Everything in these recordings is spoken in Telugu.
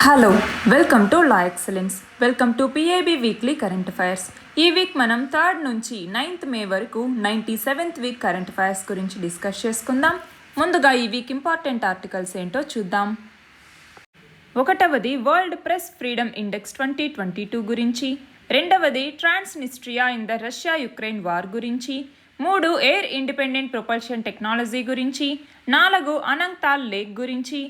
Hello welcome to Law Excellence. Welcome to PAB weekly current affairs. ఈ వీక్ మనం 3rd నుంచి 9th మే వరకు 97th వీక్ కరెంట్ అఫైర్స్ గురించి డిస్కస్ చేసుకుందాం. ముందుగా ఈ వీక్ ఇంపార్టెంట్ ఆర్టికల్స్ ఏంటో చూద్దాం. ఒకటవది వరల్డ్ ప్రెస్ ఫ్రీడమ్ ఇండెక్స్ 2022 గురించి, రెండవది Transnistria in the Russia Ukraine war గురించి, 3 ఎయిర్ ఇండిపెండెంట్ ప్రొపల్షన్ టెక్నాలజీ గురించి, 4 అనంగ్తాల్ లేక్ గురించి,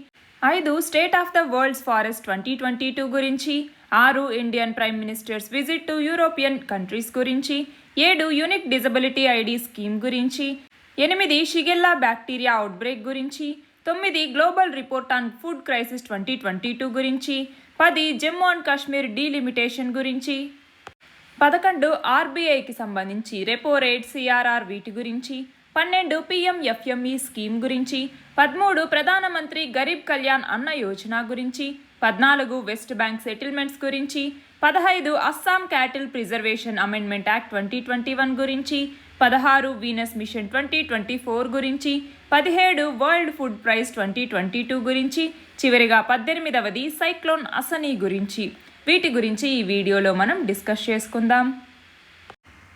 5 state of the world's forest 2022 గురించి, 6 Indian prime ministers visit to European countries గురించి, 7 యూనిక్ డిజబిలిటీ ఐడి స్కీమ్ గురించి, 8 షిగెల్లా బ్యాక్టీరియా అవుట్బ్రేక్ గురించి, 9 global report on food crisis 2022 గురించి, 10 జమ్మూ అండ్ కాశ్మీర్ డీలిమిటేషన్ గురించి, 11 ఆర్బీఐకి సంబంధించి రెపో రేట్ సిఆర్ఆర్ వీటి గురించి, 12 పిఎంఎఫ్ఎంఈ స్కీమ్ గురించి, 13 ప్రధానమంత్రి గరీబ్ కళ్యాణ్ అన్న యోజన గురించి, 14 వెస్ట్ బ్యాంక్ సెటిల్మెంట్స్ గురించి, 15 Assam cattle preservation amendment act 2021 గురించి, 16 వీనస్ మిషన్ 2024 గురించి, 17 వరల్డ్ ఫుడ్ ప్రైజ్ 2022 గురించి, చివరిగా 18వది సైక్లోన్ అసనీ గురించి. వీటి గురించి ఈ వీడియోలో మనం డిస్కస్ చేసుకుందాం.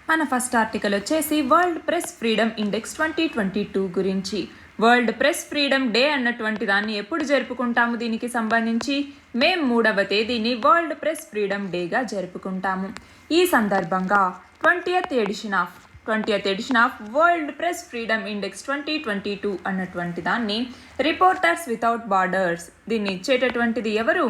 మన ఫస్ట్ ఆర్టికల్ వచ్చేసి వరల్డ్ ప్రెస్ ఫ్రీడమ్ ఇండెక్స్ 2022 గురించి. వరల్డ్ ప్రెస్ ఫ్రీడమ్ డే అన్నటువంటి దాన్ని ఎప్పుడు జరుపుకుంటాము? దీనికి సంబంధించి మే 3వ తేదీని వరల్డ్ ప్రెస్ ఫ్రీడమ్ డేగా జరుపుకుంటాము. ఈ సందర్భంగా 20th edition of world press freedom index 2022 అన్నటువంటి దాన్ని రిపోర్టర్స్ వితౌట్ బార్డర్స్, దీన్ని ఇచ్చేటటువంటిది ఎవరు?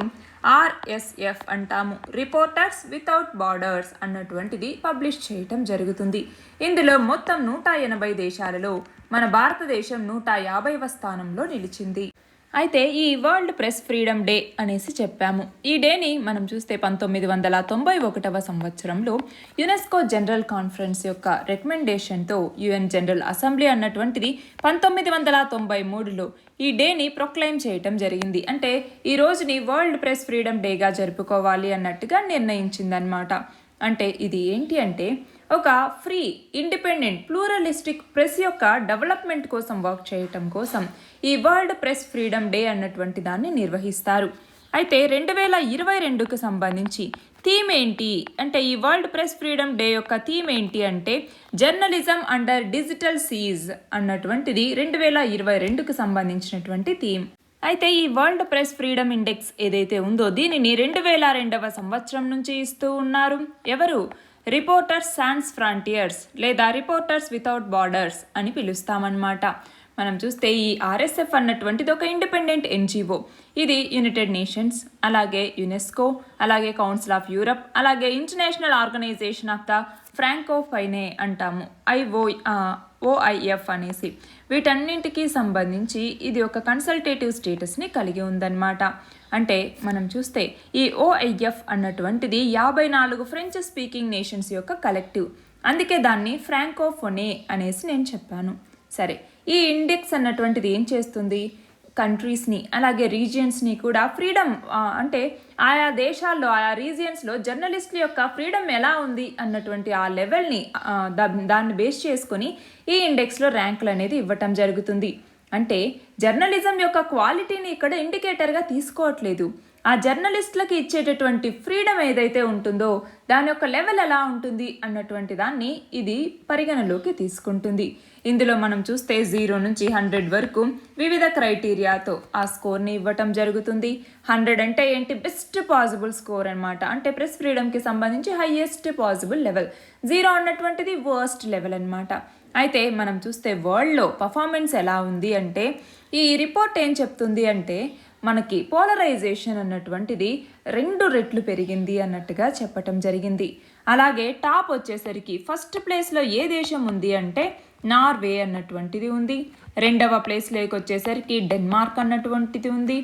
RSF అంటాము. రిపోర్టర్స్ వితౌట్ బార్డర్స్ అన్నటువంటిది పబ్లిష్ చేయటం జరుగుతుంది. ఇందులో మొత్తం 180 దేశాలలో మన భారతదేశం 150వ స్థానంలో నిలిచింది. అయితే ఈ వరల్డ్ ప్రెస్ ఫ్రీడమ్ డే అనేసి చెప్పాము. ఈ డేని మనం చూస్తే 1991వ సంవత్సరంలో యునెస్కో జనరల్ కాన్ఫరెన్స్ యొక్క రికమెండేషన్తో యుఎన్ జనరల్ అసెంబ్లీ అన్నటువంటిది 1993లో ఈ డేని ప్రొక్లైమ్ చేయటం జరిగింది. అంటే ఈ రోజుని వరల్డ్ ప్రెస్ ఫ్రీడమ్ డేగా జరుపుకోవాలి అన్నట్టుగా నిర్ణయించిందనమాట. అంటే ఇది ఏంటి అంటే ఒక ఫ్రీ, ఇండిపెండెంట్, ప్లూరలిస్టిక్ ప్రెస్ యొక్క డెవలప్మెంట్ కోసం వర్క్ చేయటం కోసం ఈ వరల్డ్ ప్రెస్ ఫ్రీడమ్ డే అన్నటువంటి దాన్ని నిర్వహిస్తారు. అయితే 2022కు సంబంధించి థీమ్ ఏంటి అంటే, ఈ వరల్డ్ ప్రెస్ ఫ్రీడమ్ డే యొక్క థీమ్ ఏంటి అంటే జర్నలిజం అండర్ డిజిటల్ సీజ్ అన్నటువంటిది 2022కు సంబంధించినటువంటి థీమ్. అయితే ఈ వరల్డ్ ప్రెస్ ఫ్రీడమ్ ఇండెక్స్ ఏదైతే ఉందో దీనిని 2002వ సంవత్సరం నుంచి ఇస్తూ ఉన్నారు. ఎవరు? రిపోర్టర్స్ సాన్స్ ఫ్రాంటియర్స్ లేదా రిపోర్టర్స్ వితౌట్ బార్డర్స్ అని పిలుస్తామన్నమాట. మనం చూస్తే ఈ RSF అన్నటువంటిది ఒక ఇండిపెండెంట్ NGO. ఇది యునైటెడ్ నేషన్స్, అలాగే యునెస్కో, అలాగే కౌన్సిల్ ఆఫ్ యూరప్, అలాగే ఇంటర్నేషనల్ ఆర్గనైజేషన్ ఆఫ్ ద ఫ్రాంకోఫైనే అంటాము, OIF అనేసి. వీటన్నింటికి సంబంధించి ఇది ఒక కన్సల్టేటివ్ స్టేటస్ని కలిగి ఉందన్నమాట. అంటే మనం చూస్తే ఈ OIF అన్నటువంటిది 54 ఫ్రెంచ్ స్పీకింగ్ నేషన్స్ యొక్క కలెక్టివ్. అందుకే దాన్ని ఫ్రాంకోఫోనే అనేసి నేను చెప్పాను. సరే, ఈ ఇండెక్స్ అన్నటువంటిది ఏం చేస్తుంది? కంట్రీస్ని అలాగే రీజియన్స్ని కూడా ఫ్రీడమ్, అంటే ఆయా దేశాల్లో ఆయా రీజియన్స్లో జర్నలిస్టుల యొక్క ఫ్రీడమ్ ఎలా ఉంది అన్నటువంటి ఆ లెవెల్ని దాన్ని బేస్ చేసుకొని ఈ ఇండెక్స్లో ర్యాంకులు అనేది ఇవ్వటం జరుగుతుంది. అంటే జర్నలిజం యొక్క క్వాలిటీని ఇక్కడ ఇండికేటర్గా తీసుకోవట్లేదు. ఆ జర్నలిస్టులకి ఇచ్చేటటువంటి ఫ్రీడమ్ ఏదైతే ఉంటుందో దాని యొక్క లెవెల్ ఎలా ఉంటుంది అన్నటువంటి దాన్ని ఇది పరిగణలోకి తీసుకుంటుంది. ఇందులో మనం చూస్తే 0 నుంచి 100 వరకు వివిధ క్రైటీరియాతో ఆ స్కోర్ని ఇవ్వటం జరుగుతుంది. 100 అంటే ఏంటి? బెస్ట్ పాసిబుల్ స్కోర్ అనమాట. అంటే ప్రెస్ ఫ్రీడమ్కి సంబంధించి హైయెస్ట్ పాసిబుల్ లెవెల్. 0 అన్నటువంటిది వర్స్ట్ లెవెల్ అనమాట. అయితే మనం చూస్తే వరల్డ్లో పర్ఫార్మెన్స్ ఎలా ఉంది అంటే ఈ రిపోర్ట్ ఏం చెప్తుంది అంటే మనకి పోలరైజేషన్ అన్నటువంటిది 2 రెట్లు పెరిగింది అన్నట్టుగా చెప్పటం జరిగింది. అలాగే టాప్ వచ్చేసరికి ఫస్ట్ ప్లేస్లో ఏ దేశం ఉంది అంటే నార్వే అన్నటువంటిది ఉంది. 2వ ప్లేస్లోకి వచ్చేసరికి డెన్మార్క్ అన్నటువంటిది ఉంది.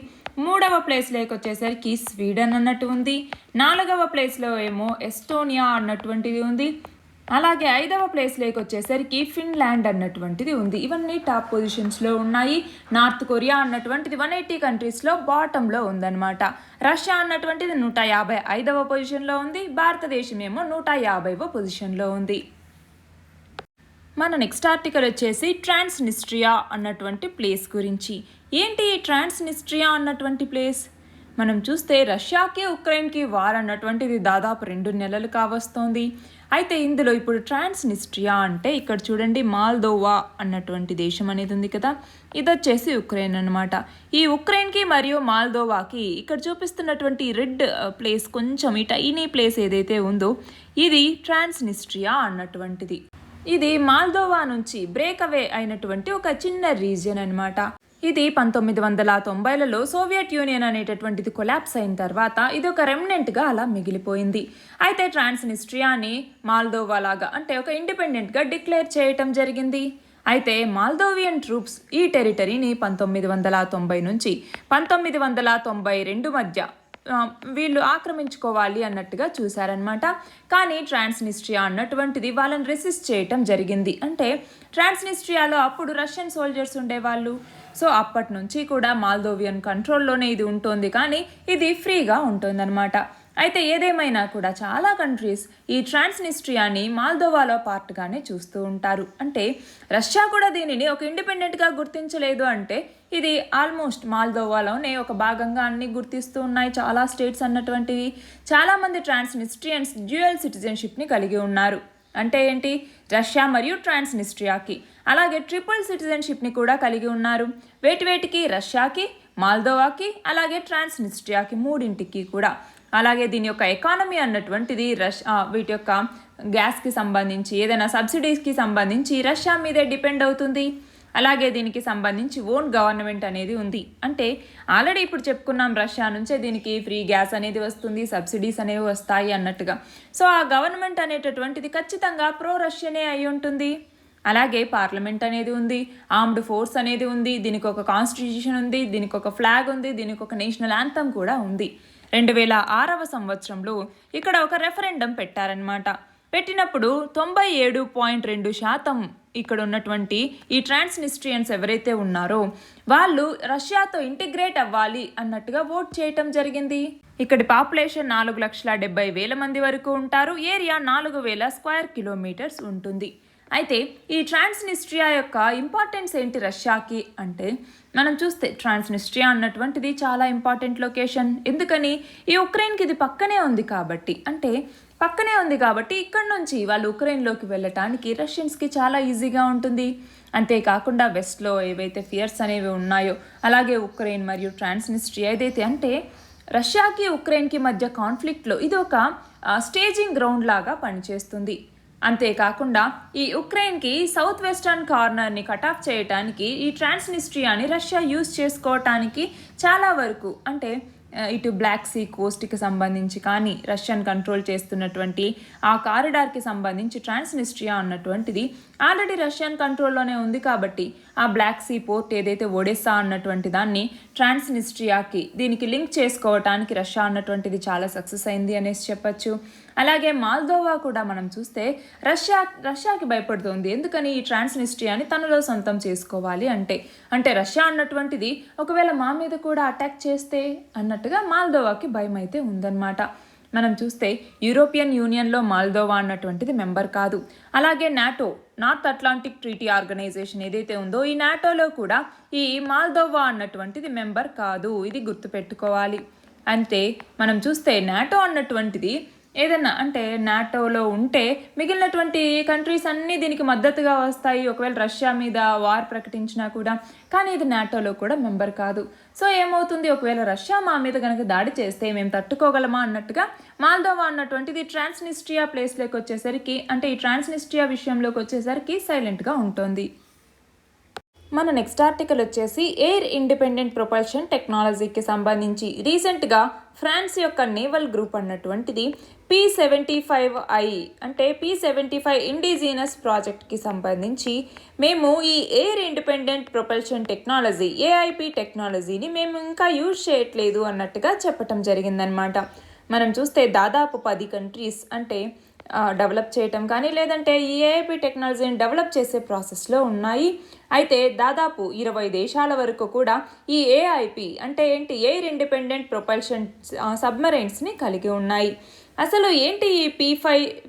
3వ ప్లేస్లోకి వచ్చేసరికి స్వీడన్ అన్నట్టు ఉంది. 4వ ప్లేస్లో ఏమో ఎస్టోనియా అన్నటువంటిది ఉంది. అలాగే 5వ ప్లేస్లోకి వచ్చేసరికి ఫిన్లాండ్ అన్నటువంటిది ఉంది. ఇవన్నీ టాప్ పొజిషన్స్లో ఉన్నాయి. నార్త్ కొరియా అన్నటువంటిది 180 కంట్రీస్లో బాటంలో ఉందన్నమాట. రష్యా అన్నటువంటిది 155వ పొజిషన్లో ఉంది. భారతదేశం ఏమో 150వ పొజిషన్లో ఉంది. మన నెక్స్ట్ ఆర్టికల్ వచ్చేసి ట్రాన్స్నిస్ట్రియా అన్నటువంటి ప్లేస్ గురించి. ఏంటి ఈ ట్రాన్స్నిస్ట్రియా అన్నటువంటి ప్లేస్? మనం చూస్తే రష్యాకి ఉక్రెయిన్కి వార్ అన్నటువంటిది దాదాపు 2 నెలలు కావస్తోంది. అయితే ఇందులో ఇప్పుడు ట్రాన్స్నిస్ట్రియా అంటే ఇక్కడ చూడండి మాల్దోవా అన్నటువంటి దేశం అనేది ఉంది కదా, ఇది వచ్చేసి ఉక్రెయిన్ అనమాట. ఈ ఉక్రెయిన్కి మరియు మాల్దోవాకి ఇక్కడ చూపిస్తున్నటువంటి రెడ్ ప్లేస్, కొంచెం ఈ టైనీ ప్లేస్ ఏదైతే ఉందో ఇది ట్రాన్స్నిస్ట్రియా అన్నటువంటిది. ఇది మాల్దోవా నుంచి బ్రేక్ అవే అయినటువంటి ఒక చిన్న రీజియన్ అనమాట. ఇది 1990లలో సోవియట్ యూనియన్ అనేటటువంటిది కొలాప్స్ అయిన తర్వాత ఇది ఒక రెమినెంట్గా అలా మిగిలిపోయింది. అయితే ట్రాన్స్నిస్ట్రియాని మాల్దోవా లాగా అంటే ఒక ఇండిపెండెంట్గా డిక్లేర్ చేయటం జరిగింది. అయితే మాల్దోవియన్ ట్రూప్స్ ఈ టెరిటరీని 1990 నుంచి 1992 మధ్య వీళ్ళు ఆక్రమించుకోవాలి అన్నట్టుగా చూశారనమాట. కానీ ట్రాన్స్నిస్ట్రియా అన్నటువంటిది వాళ్ళని రెసిస్ట్ చేయటం జరిగింది. అంటే ట్రాన్స్నిస్ట్రియాలో అప్పుడు రష్యన్ సోల్జర్స్ ఉండేవాళ్ళు. సో అప్పటి నుంచి కూడా మాల్దోవియన్ కంట్రోల్లోనే ఇది ఉంటుంది, కానీ ఇది ఫ్రీగా ఉంటుందన్నమాట. అయితే ఏదేమైనా కూడా చాలా కంట్రీస్ ఈ ట్రాన్స్నిస్ట్రియాని మాల్దోవాలో పార్ట్గానే చూస్తూ ఉంటారు. అంటే రష్యా కూడా దీనిని ఒక ఇండిపెండెంట్గా గుర్తించలేదు, అంటే ఇది ఆల్మోస్ట్ మాల్దోవాలోనే ఒక భాగంగా అన్ని గుర్తిస్తూ ఉన్నాయి చాలా స్టేట్స్ అన్నటువంటివి. చాలామంది ట్రాన్స్నిస్ట్రియన్స్ డ్యూయల్ సిటిజన్షిప్ని కలిగి ఉన్నారు. అంటే ఏంటి, రష్యా మరియు ట్రాన్స్నిస్ట్రియాకి. అలాగే ట్రిపుల్ సిటిజన్షిప్ని కూడా కలిగి ఉన్నారు. వేటికి, రష్యాకి, మాల్దోవాకి, అలాగే ట్రాన్స్నిస్ట్రియాకి, మూడింటికి కూడా. అలాగే దీని యొక్క ఎకానమీ అన్నటువంటిది వీటి యొక్క గ్యాస్కి సంబంధించి ఏదైనా సబ్సిడీస్కి సంబంధించి రష్యా మీదే డిపెండ్ అవుతుంది. అలాగే దీనికి సంబంధించి ఓన్ గవర్నమెంట్ అనేది ఉంది. అంటే ఆల్రెడీ ఇప్పుడు చెప్పుకున్నాం, రష్యా నుంచే దీనికి ఫ్రీ గ్యాస్ అనేది వస్తుంది, సబ్సిడీస్ అనేవి వస్తాయి అన్నట్టుగా. సో ఆ గవర్నమెంట్ అనేటటువంటిది ఖచ్చితంగా ప్రో రష్యనే అయి ఉంటుంది. అలాగే పార్లమెంట్ అనేది ఉంది, ఆర్మ్డ్ ఫోర్స్ అనేది ఉంది, దీనికి ఒక కాన్స్టిట్యూషన్ ఉంది, దీనికి ఒక ఫ్లాగ్ ఉంది, దీనికి ఒక నేషనల్ యాంథమ్ కూడా ఉంది. 2006 సంవత్సరంలో ఇక్కడ ఒక రెఫరెండం పెట్టారనమాట. పెట్టినప్పుడు 97.2% ఇక్కడ ఉన్నటువంటి ఈ ట్రాన్స్నిస్ట్రియన్స్ ఎవరైతే ఉన్నారో వాళ్ళు రష్యాతో ఇంటిగ్రేట్ అవ్వాలి అన్నట్టుగా ఓట్ చేయటం జరిగింది. ఇక్కడి పాపులేషన్ 4,70,000 మంది వరకు ఉంటారు. ఏరియా 4,000 స్క్వేర్ కిలోమీటర్స్ ఉంటుంది. అయితే ఈ ట్రాన్స్నిస్ట్రియా యొక్క ఇంపార్టెన్స్ ఏంటి రష్యాకి అంటే, మనం చూస్తే ట్రాన్స్నిస్ట్రియా అన్నటువంటిది చాలా ఇంపార్టెంట్ లొకేషన్. ఎందుకని, ఈ ఉక్రెయిన్కి ఇది పక్కనే ఉంది కాబట్టి. అంటే పక్కనే ఉంది కాబట్టి ఇక్కడ నుంచి వాళ్ళు ఉక్రెయిన్లోకి వెళ్ళటానికి రష్యన్స్కి చాలా ఈజీగా ఉంటుంది. అంతేకాకుండా వెస్ట్లో ఏవైతే ఫియర్స్ అనేవి ఉన్నాయో, అలాగే ఉక్రెయిన్ మరియు ట్రాన్స్నిస్ట్రియా ఏదైతే అంటే రష్యాకి ఉక్రెయిన్కి మధ్య కాన్ఫ్లిక్ట్లో ఇది ఒక స్టేజింగ్ గ్రౌండ్ లాగా పనిచేస్తుంది. అంతేకాకుండా ఈ ఉక్రెయిన్కి సౌత్ వెస్టర్న్ కార్నర్ని కటాఫ్ చేయటానికి ఈ ట్రాన్స్నిస్ట్రియాని రష్యా యూజ్ చేసుకోవటానికి చాలా వరకు, అంటే ఇటు బ్లాక్ సీ కోస్ట్కి సంబంధించి కానీ రష్యన్ కంట్రోల్ చేస్తున్నటువంటి ఆ కారిడార్కి సంబంధించి ట్రాన్స్నిస్ట్రియా అన్నటువంటిది ఆల్రెడీ రష్యన్ కంట్రోల్లోనే ఉంది. కాబట్టి ఆ బ్లాక్ సీ పోర్ట్ ఏదైతే ఒడెస్సా అన్నటువంటి దాన్ని ట్రాన్స్నిస్ట్రియాకి దీనికి లింక్ చేసుకోవటానికి రష్యా అన్నటువంటిది చాలా సక్సెస్ అయింది అనేసి చెప్పచ్చు. అలాగే మాల్దోవా కూడా మనం చూస్తే రష్యాకి భయపడుతుంది. ఎందుకని, ఈ ట్రాన్స్నిస్ట్రియాని తనలో సొంతం చేసుకోవాలి అంటే రష్యా అన్నటువంటిది ఒకవేళ మా మీద కూడా అటాక్ చేస్తే అన్నట్టుగా మాల్దోవాకి భయం అయితే ఉందన్నమాట. మనం చూస్తే యూరోపియన్ యూనియన్లో మాల్దోవా అన్నటువంటిది మెంబర్ కాదు. అలాగే NATO, North Atlantic Treaty Organization ఏదైతే ఉందో ఈ నాటోలో కూడా ఈ మాల్దోవా అన్నటువంటిది మెంబర్ కాదు. ఇది గుర్తుపెట్టుకోవాలి. అంటే మనం చూస్తే నాటో అన్నటువంటిది ఏదన్నా అంటే నాటోలో ఉంటే మిగిలినటువంటి కంట్రీస్ అన్నీ దీనికి మద్దతుగా వస్తాయి ఒకవేళ రష్యా మీద వార్ ప్రకటించినా కూడా. కానీ ఇది నాటోలో కూడా మెంబర్ కాదు. సో ఏమవుతుంది, ఒకవేళ రష్యా మా మీద కనుక దాడి చేస్తే మేము తట్టుకోగలమా అన్నట్టుగా మాల్దోవా అన్నటువంటిది ట్రాన్స్నిస్ట్రియా ప్లేస్లోకి వచ్చేసరికి, అంటే ఈ ట్రాన్స్నిస్ట్రియా విషయంలోకి వచ్చేసరికి సైలెంట్గా ఉంటుంది. మన నెక్స్ట్ ఆర్టికల్ వచ్చేసి ఎయిర్ ఇండిపెండెంట్ ప్రొపల్షన్ టెక్నాలజీకి సంబంధించి రీసెంట్గా ఫ్రాన్స్ యొక్క నేవల్ గ్రూప్ అన్నటువంటిది P-75I అంటే P-75 ఇండిజినస్ ప్రాజెక్ట్కి సంబంధించి మేము ఈ air independent propulsion technology AIP టెక్నాలజీని మేము ఇంకా యూజ్ చేయట్లేదు అన్నట్టుగా చెప్పటం జరిగిందనమాట. మనం చూస్తే దాదాపు 10 కంట్రీస్ అంటే డెవలప్ చేయటం కానీ లేదంటే ఈ AIP టెక్నాలజీని డెవలప్ చేసే ప్రాసెస్లో ఉన్నాయి. అయితే దాదాపు 20 దేశాల వరకు కూడా ఈ AIP అంటే ఏంటి, ఎయిర్ ఇండిపెండెంట్ ప్రొపల్షన్ సబ్మరైన్స్ని కలిగి ఉన్నాయి. అసలు ఏంటి ఈ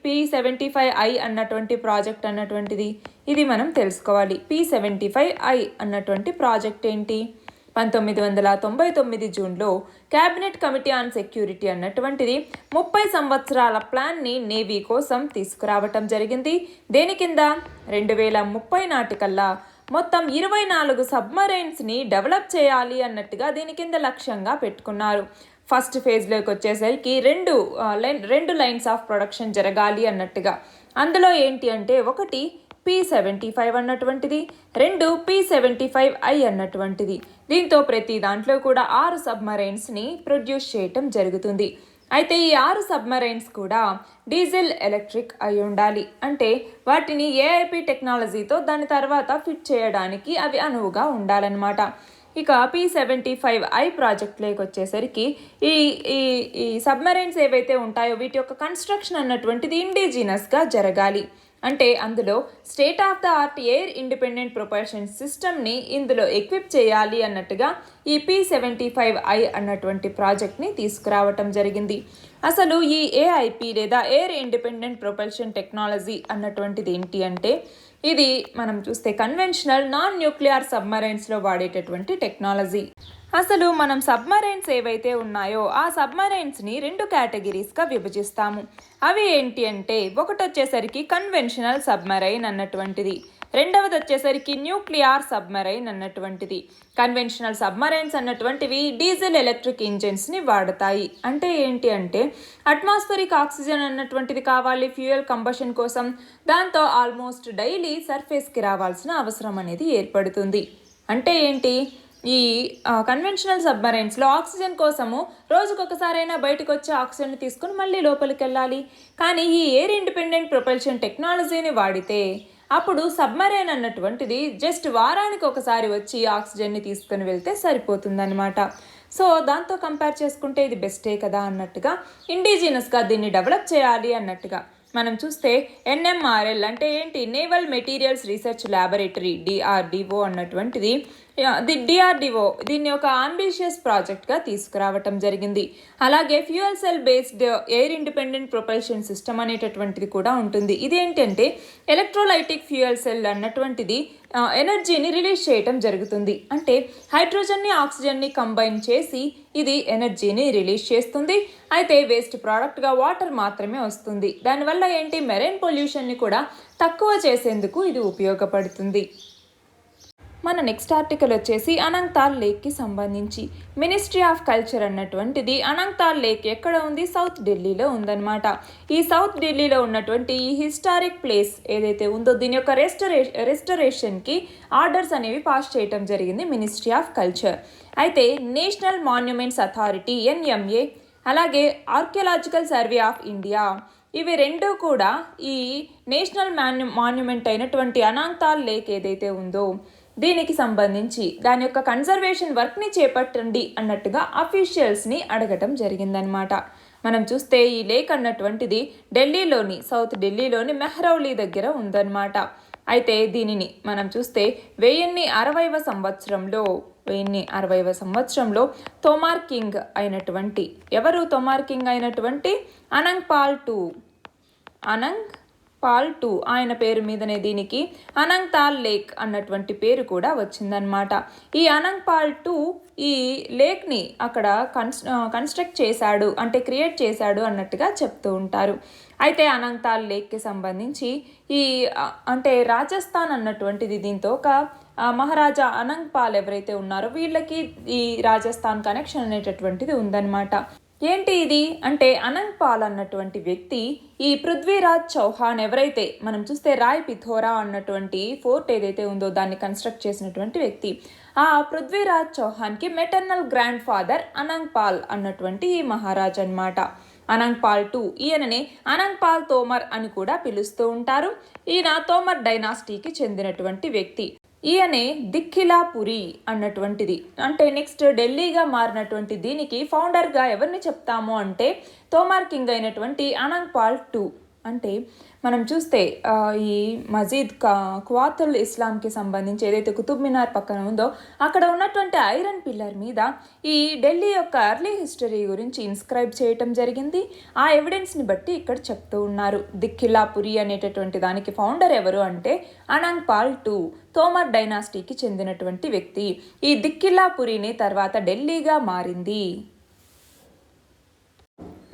P-75I అన్నటువంటి ప్రాజెక్ట్ అన్నటువంటిది, ఇది మనం తెలుసుకోవాలి. P-75I అన్నటువంటి ప్రాజెక్ట్ ఏంటి, 1999 జూన్లో క్యాబినెట్ కమిటీ ఆన్ సెక్యూరిటీ అన్నటువంటిది 30 సంవత్సరాల ప్లాన్ని నేవీ కోసం తీసుకురావటం జరిగింది. దేని కింద 2030 నాటికల్లా మొత్తం 24 సబ్మరైన్స్ని డెవలప్ చేయాలి అన్నట్టుగా దీని కింద లక్ష్యంగా పెట్టుకున్నారు. ఫస్ట్ ఫేజ్లోకి వచ్చేసరికి రెండు లైన్స్ ఆఫ్ ప్రొడక్షన్ జరగాలి అన్నట్టుగా. అందులో ఏంటి అంటే ఒకటి P-75 అన్నటువంటిది, 2 P-75I అన్నటువంటిది. దీంతో ప్రతి దాంట్లో కూడా 6 సబ్మరైన్స్ని ప్రొడ్యూస్ చేయటం జరుగుతుంది. అయితే ఈ 6 సబ్మరైన్స్ కూడా డీజిల్ ఎలక్ట్రిక్ అయి ఉండాలి. అంటే వాటిని AIP టెక్నాలజీతో దాని తర్వాత ఫిట్ చేయడానికి అవి అనువుగా ఉండాలన్నమాట. ఇక P-75I ప్రాజెక్ట్లోకి వచ్చేసరికి ఈ ఈ ఈ సబ్మరైన్స్ ఏవైతే ఉంటాయో వీటి యొక్క కన్స్ట్రక్షన్ అన్నటువంటిది ఇండిజినస్గా జరగాలి. అంటే అందులో state of the art air independent propulsion సిస్టమ్ని ఇందులో ఎక్విప్ చేయాలి అన్నట్టుగా ఈ P-75I అన్నటువంటి ప్రాజెక్ట్ని తీసుకురావటం జరిగింది. అసలు ఈ AIP లేదా ఎయిర్ ఇండిపెండెంట్ ప్రొపల్షన్ టెక్నాలజీ అన్నటువంటిది ఏంటి అంటే ఇది మనం చూస్తే కన్వెన్షనల్ నాన్ న్యూక్లియర్ సబ్మరైన్స్లో వాడేటటువంటి టెక్నాలజీ. అసలు మనం సబ్మరైన్స్ ఏవైతే ఉన్నాయో ఆ సబ్మరైన్స్ని 2 కేటగిరీస్గా విభజిస్తాము. అవి ఏంటి అంటే ఒకటి వచ్చేసరికి కన్వెన్షనల్ సబ్మరైన్ అన్నటువంటిది, రెండవది వచ్చేసరికి న్యూక్లియర్ సబ్మరైన్ అన్నటువంటిది. కన్వెన్షనల్ సబ్మరైన్స్ అన్నటువంటివి డీజిల్ ఎలక్ట్రిక్ ఇంజిన్స్ని వాడతాయి. అంటే ఏంటి అంటే అట్మాస్ఫిరిక్ ఆక్సిజన్ అన్నటువంటిది కావాలి ఫ్యూయల్ కంబషన్ కోసం. దాంతో ఆల్మోస్ట్ డైలీ సర్ఫేస్కి రావాల్సిన అవసరం అనేది ఏర్పడుతుంది. అంటే ఏంటి, ఈ కన్వెన్షనల్ సబ్మరైన్స్లో ఆక్సిజన్ కోసము రోజుకొకసారైనా బయటకు వచ్చే ఆక్సిజన్ని తీసుకొని మళ్ళీ లోపలికి వెళ్ళాలి. కానీ ఈ ఎయిర్ ఇండిపెండెంట్ ప్రొపల్షన్ టెక్నాలజీని వాడితే అప్పుడు సబ్మరైన్ అన్నటువంటిది జస్ట్ వారానికి ఒకసారి వచ్చి ఆక్సిజన్ని తీసుకొని వెళ్తే సరిపోతుందన్నమాట. సో దాంతో కంపేర్ చేసుకుంటే ఇది బెస్టే కదా అన్నట్టుగా ఇండిజినస్గా దీన్ని డెవలప్ చేయాలి అన్నట్టుగా మనం చూస్తే NMRL అంటే ఏంటి, naval materials research laboratory DRDO అన్నటువంటిది DRDO దీన్ని ఒక అంబిషియస్ ప్రాజెక్ట్గా తీసుకురావటం జరిగింది. అలాగే fuel cell based air independent propulsion system అనేటటువంటిది కూడా ఉంటుంది. ఇది ఏంటంటే ఎలక్ట్రోలైటిక్ ఫ్యూయల్ సెల్ అన్నటువంటిది ఎనర్జీని రిలీజ్ చేయటం జరుగుతుంది. అంటే హైడ్రోజన్ని ఆక్సిజన్ని కంబైన్ చేసి ఇది ఎనర్జీని రిలీజ్ చేస్తుంది. అయితే వేస్ట్ ప్రోడక్ట్గా వాటర్ మాత్రమే వస్తుంది. దానివల్ల ఏంటి, మెరైన్ పొల్యూషన్ని కూడా తక్కువ చేసేందుకు ఇది ఉపయోగపడుతుంది. మన నెక్స్ట్ ఆర్టికల్ వచ్చేసి అనంగ్తాల్ లేక్కి సంబంధించి. మినిస్ట్రీ ఆఫ్ కల్చర్ అన్నటువంటిది అనంగ్తాల్ లేక్ ఎక్కడ ఉంది, సౌత్ ఢిల్లీలో ఉందన్నమాట. ఈ సౌత్ ఢిల్లీలో ఉన్నటువంటి ఈ హిస్టారిక్ ప్లేస్ ఏదైతే ఉందో దీని యొక్క రెస్టరేషన్కి ఆర్డర్స్ అనేవి పాస్ చేయటం జరిగింది మినిస్ట్రీ ఆఫ్ కల్చర్. అయితే నేషనల్ మాన్యుమెంట్స్ అథారిటీ NMA అలాగే ఆర్కియలాజికల్ సర్వే ఆఫ్ ఇండియా ఇవి రెండు కూడా ఈ నేషనల్ మాన్యుమెంట్ అయినటువంటి అనంగ్తాల్ లేక్ ఏదైతే ఉందో దీనికి సంబంధించి దాని యొక్క కన్జర్వేషన్ వర్క్ని చేపట్టండి అన్నట్టుగా అఫీషియల్స్ని అడగటం జరిగిందనమాట. మనం చూస్తే ఈ లేక్ అన్నటువంటిది సౌత్ ఢిల్లీలోని మెహ్రౌలీ దగ్గర ఉందన్నమాట. అయితే దీనిని మనం చూస్తే 1060వ సంవత్సరంలో తోమార్ కింగ్ అయినటువంటి అనంగ్ పాల్ II ఆయన పేరు మీదనే దీనికి అనంగ్తాల్ లేక్ అన్నటువంటి పేరు కూడా వచ్చిందనమాట. ఈ అనంగ్ పాల్ II ఈ లేక్ని అక్కడ కన్స్ట్రక్ట్ చేశాడు, అంటే క్రియేట్ చేశాడు అన్నట్టుగా చెప్తూ ఉంటారు. అయితే అనంగ్తాల్ లేక్కి సంబంధించి అంటే రాజస్థాన్ అన్నటువంటిది దీంతో ఒక మహారాజా అనంగ్ పాల్ ఎవరైతే ఉన్నారో వీళ్ళకి ఈ రాజస్థాన్ కనెక్షన్ అనేటటువంటిది ఉందన్నమాట. ఏంటి ఇది అంటే అనంగ్ పాల్ అన్నటువంటి వ్యక్తి ఈ పృథ్వీరాజ్ చౌహాన్ ఎవరైతే మనం చూస్తే రాయ్ పిథోరా అన్నటువంటి ఫోర్ట్ ఏదైతే ఉందో దాన్ని కన్స్ట్రక్ట్ చేసినటువంటి వ్యక్తి. ఆ పృథ్వీరాజ్ చౌహాన్కి maternal grandfather Anang Pal అన్నటువంటి ఈ మహారాజ్ అన్నమాట. అనంగ్ పాల్ II ఈయనని అనంగ్ పాల్ తోమర్ అని కూడా పిలుస్తూ ఉంటారు. ఈయన తోమర్ డైనాసిటీకి చెందినటువంటి వ్యక్తి. ఈయనే దిక్కిలాపురి అన్నటువంటిది అంటే నెక్స్ట్ ఢిల్లీగా మారినటువంటి దీనికి ఫౌండర్గా ఎవరిని చెప్తాము అంటే తోమార్ కింగ్ అయినటువంటి అనంగ్ పాల్ II అంటే మనం చూస్తే ఈ మజీద్ క్వాతుల్ ఇస్లాంకి సంబంధించి ఏదైతే కుతుబ్ మినార్ పక్కన ఉందో అక్కడ ఉన్నటువంటి ఐరన్ పిల్లర్ మీద ఈ ఢిల్లీ యొక్క ఎర్లీ హిస్టరీ గురించి ఇన్స్క్రైబ్ చేయటం జరిగింది. ఆ ఎవిడెన్స్ని బట్టి ఇక్కడ చెప్తూ ఉన్నారు. దిక్కిల్లాపురి అనేటటువంటి దానికి ఫౌండర్ ఎవరు అంటే అనంగ్ పాల్ II తోమర్ డైనాసిటీకి చెందినటువంటి వ్యక్తి. ఈ దిక్కిల్లాపురిని తర్వాత ఢిల్లీగా మారింది.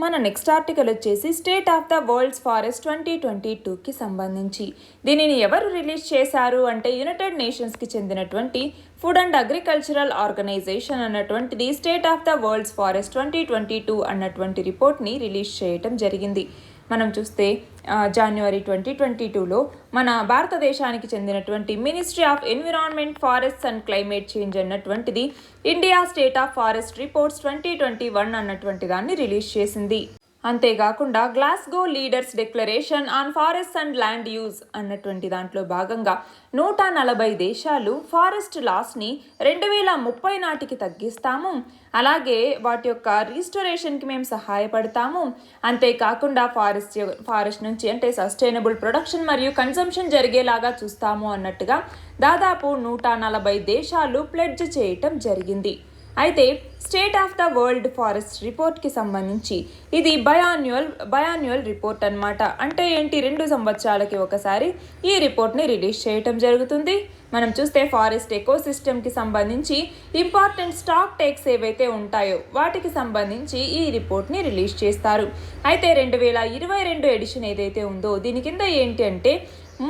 మన నెక్స్ట్ ఆర్టికల్ వచ్చేసి state of the world's forest 2022కి సంబంధించి. దీనిని ఎవరు రిలీజ్ చేశారు అంటే యునైటెడ్ నేషన్స్కి చెందినటువంటి ఫుడ్ అండ్ అగ్రికల్చరల్ ఆర్గనైజేషన్ అన్నటువంటిది state of the world's forest 2022 అన్నటువంటి రిపోర్ట్ని రిలీజ్ చేయటం జరిగింది. మనం చూస్తే జనవరి 2022లో మన భారతదేశానికి చెందినటువంటి ministry of environment, forests and climate change అన్నటువంటిది India state of forest reports 2021 అన్నటువంటి దాన్ని రిలీజ్ చేసింది. అంతేకాకుండా Glasgow leaders declaration on forest and land use అన్నటువంటి దాంట్లో భాగంగా 140 దేశాలు ఫారెస్ట్ లాస్ని 2030 నాటికి తగ్గిస్తాము, అలాగే వాటి యొక్క రీస్టోరేషన్కి మేము సహాయపడతాము, అంతేకాకుండా ఫారెస్ట్ నుంచి అంటే సస్టైనబుల్ ప్రొడక్షన్ మరియు కన్సంప్షన్ జరిగేలాగా చూస్తాము అన్నట్టుగా దాదాపు 140 దేశాలు ప్లెడ్జ్ చేయటం జరిగింది. అయితే state of the world forest రిపోర్ట్కి సంబంధించి ఇది బయాన్యువల్ రిపోర్ట్ అన్నమాట. అంటే ఏంటి, 2 సంవత్సరాలకి ఒకసారి ఈ రిపోర్ట్ని రిలీజ్ చేయటం జరుగుతుంది. మనం చూస్తే ఫారెస్ట్ ఎకోసిస్టమ్కి సంబంధించి ఇంపార్టెంట్ స్టాక్ టేక్స్ ఏవైతే ఉంటాయో వాటికి సంబంధించి ఈ రిపోర్ట్ని రిలీజ్ చేస్తారు. అయితే 2022 ఎడిషన్ ఏదైతే ఉందో దీని కింద ఏంటి అంటే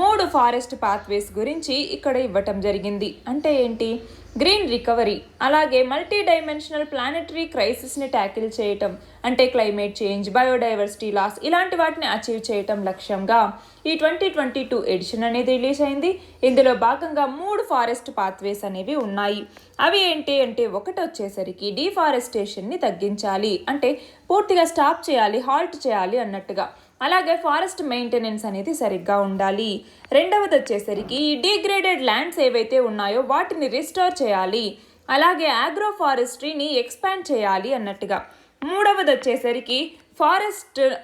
3 ఫారెస్ట్ పాత్వేస్ గురించి ఇక్కడ ఇవ్వటం జరిగింది. అంటే ఏంటి, గ్రీన్ రికవరీ, అలాగే మల్టీ డైమెన్షనల్ ప్లానెటరీ క్రైసిస్ని ట్యాకిల్ చేయటం, అంటే క్లైమేట్ చేంజ్, బయోడైవర్సిటీ లాస్, ఇలాంటి వాటిని అచీవ్ చేయటం లక్ష్యంగా ఈ 2022 ఎడిషన్ అనేది రిలీజ్ అయింది. ఇందులో భాగంగా 3 ఫారెస్ట్ పాత్వేస్ అనేవి ఉన్నాయి. అవి ఏంటి అంటే ఒకటి వచ్చేసరికి డీఫారెస్టేషన్ని తగ్గించాలి, అంటే పూర్తిగా స్టాప్ చేయాలి, హాల్ట్ చేయాలి అన్నట్టుగా. అలాగే ఫారెస్ట్ మెయింటెనెన్స్ అనేది సరిగ్గా ఉండాలి. రెండవది వచ్చేసరికి ఈ డీగ్రేడెడ్ ల్యాండ్స్ ఏవైతే ఉన్నాయో వాటిని రిస్టోర్ చేయాలి, అలాగే ఆగ్రో ఫారెస్ట్రీని ఎక్స్పాండ్ చేయాలి అన్నట్టుగా. మూడవది వచ్చేసరికి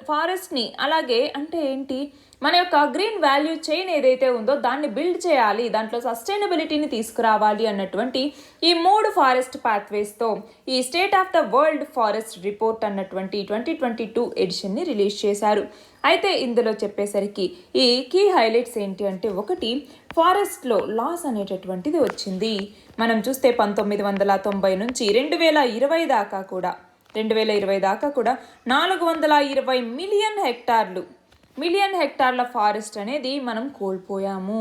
ఫారెస్ట్ని అలాగే అంటే ఏంటి, మన యొక్క గ్రీన్ వాల్యూ చైన్ ఏదైతే ఉందో దాన్ని బిల్డ్ చేయాలి, దాంట్లో సస్టైనబిలిటీని తీసుకురావాలి అన్నటువంటి ఈ 3 ఫారెస్ట్ పాత్వేస్తో ఈ state of the world forest report అన్నటువంటి 2022 ఎడిషన్ని రిలీజ్ చేశారు. అయితే ఇందులో చెప్పేసరికి ఈ కీ హైలైట్స్ ఏంటి అంటే ఒకటి, ఫారెస్ట్లో లాస్ అనేటటువంటిది వచ్చింది. మనం చూస్తే 1990 నుంచి 2020 దాకా కూడా 420 మిలియన్ హెక్టార్ల ఫారెస్ట్ అనేది మనం కోల్పోయాము.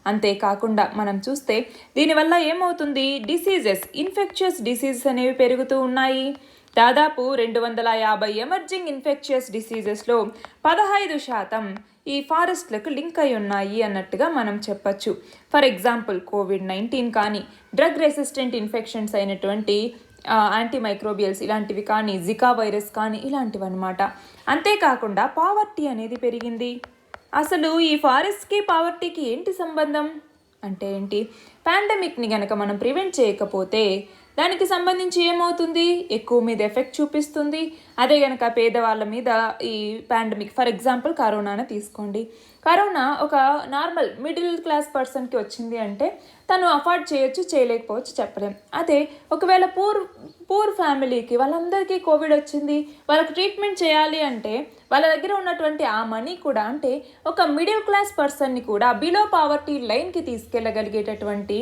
అంతేకాకుండా మనం చూస్తే దీనివల్ల ఏమవుతుంది, ఇన్ఫెక్షియస్ డిసీజెస్ అనేవి పెరుగుతూ ఉన్నాయి. దాదాపు 250 ఎమర్జింగ్ ఇన్ఫెక్షియస్ డిసీజెస్లో 15% ఈ ఫారెస్ట్లకు లింక్ అయి ఉన్నాయి అన్నట్టుగా మనం చెప్పచ్చు. ఫర్ ఎగ్జాంపుల్ COVID-19 కానీ, డ్రగ్ రెసిస్టెంట్ ఇన్ఫెక్షన్స్ అయినటువంటి యాంటీమైక్రోబియల్స్ ఇలాంటివి కానీ, జికా వైరస్ కానీ ఇలాంటివి అనమాట. అంతేకాకుండా పావర్టీ అనేది పెరిగింది. అసలు ఈ ఫారెస్ట్కి పావర్టీకి ఏంటి సంబంధం అంటే ఏంటి, పాండమిక్ని కనుక మనం ప్రివెంట్ చేయకపోతే దానికి సంబంధించి ఏమవుతుంది, ఎక్కువ మీద ఎఫెక్ట్ చూపిస్తుంది. అదే కనుక పేదవాళ్ళ మీద ఈ పాండమిక్, ఫర్ ఎగ్జాంపుల్ కరోనాను తీసుకోండి. కరోనా ఒక నార్మల్ మిడిల్ క్లాస్ పర్సన్కి వచ్చింది అంటే తను అఫోర్డ్ చేయొచ్చు, చేయలేకపోవచ్చు, చెప్పలేం. అదే ఒకవేళ పూర్ ఫ్యామిలీకి వాళ్ళందరికీ కోవిడ్ వచ్చింది, వాళ్ళకి ట్రీట్మెంట్ చేయాలి అంటే వాళ్ళ దగ్గర ఉన్నటువంటి ఆ మనీ కూడా, అంటే ఒక మిడిల్ క్లాస్ పర్సన్ని కూడా బిలో పావర్టీ లైన్కి తీసుకెళ్ళగలిగేటటువంటి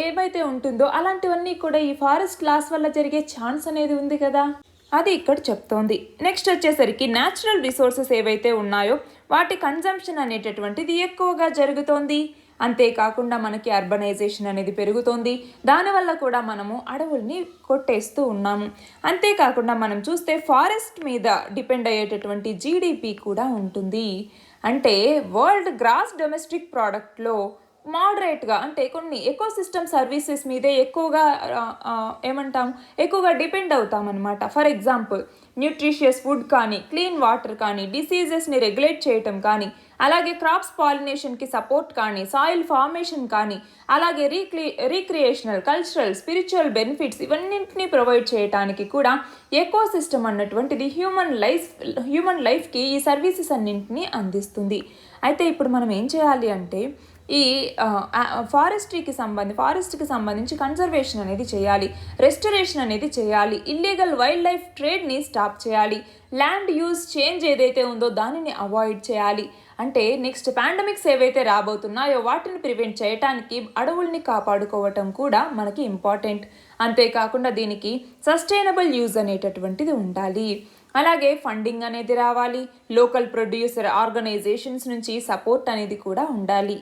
ఏమైతే ఉంటుందో అలాంటివన్నీ కూడా ఈ ఫారెస్ట్ లాస్ వల్ల జరిగే ఛాన్స్ అనేది ఉంది కదా, అది ఇక్కడ చెప్తోంది. నెక్స్ట్ వచ్చేసరికి న్యాచురల్ రిసోర్సెస్ ఏవైతే ఉన్నాయో వాటి కన్జంప్షన్ అనేటటువంటిది ఎక్కువగా జరుగుతోంది. అంతేకాకుండా మనకి అర్బనైజేషన్ అనేది పెరుగుతోంది, దానివల్ల కూడా మనము అడవుల్ని కొట్టేస్తూ ఉన్నాము. అంతేకాకుండా మనం చూస్తే ఫారెస్ట్ మీద డిపెండ్ అయ్యేటటువంటి జీడిపి కూడా ఉంటుంది. అంటే వరల్డ్ గ్రాస్ డొమెస్టిక్ ప్రోడక్ట్లో మోడరేట్గా అంటే కొన్ని ఎకోసిస్టమ్ సర్వీసెస్ మీదే ఎక్కువగా ఎక్కువగా డిపెండ్ అవుతాం అనమాట. ఫర్ ఎగ్జాంపుల్ న్యూట్రిషియస్ ఫుడ్ కానీ, క్లీన్ వాటర్ కానీ, డిసీజెస్ని రెగ్యులేట్ చేయటం కానీ, అలాగే క్రాప్స్ పాలినేషన్కి సపోర్ట్ కానీ, సాయిల్ ఫార్మేషన్ కానీ, అలాగే రీక్రియేషనల్, కల్చరల్, స్పిరిచువల్ బెనిఫిట్స్ ఇవన్నింటినీ ప్రొవైడ్ చేయడానికి కూడా ఎకోసిస్టమ్ అన్నటువంటిది హ్యూమన్ లైఫ్కి ఈ సర్వీసెస్ అన్నింటినీ అందిస్తుంది. అయితే ఇప్పుడు మనం ఏం చేయాలి అంటే ఈ ఫారెస్ట్కి సంబంధించి కన్జర్వేషన్ అనేది చేయాలి, రెస్టరేషన్ అనేది చేయాలి, ఇల్లీగల్ వైల్డ్ లైఫ్ ట్రేడ్ని స్టాప్ చేయాలి, ల్యాండ్ యూజ్ చేంజ్ ఏదైతే ఉందో దానిని అవాయిడ్ చేయాలి. అంటే నెక్స్ట్ పాండమిక్స్ ఏవైతే రాబోతున్నాయో వాటిని ప్రివెంట్ చేయడానికి అడవుల్ని కాపాడుకోవటం కూడా మనకి ఇంపార్టెంట్. అంతేకాకుండా దీనికి సస్టైనబుల్ యూజ్ అనేటటువంటిది ఉండాలి. అలాగే ఫండింగ్ అనేది రావాలి, లోకల్ ప్రొడ్యూసర్ ఆర్గనైజేషన్స్ నుంచి సపోర్ట్ అనేది కూడా ఉండాలి.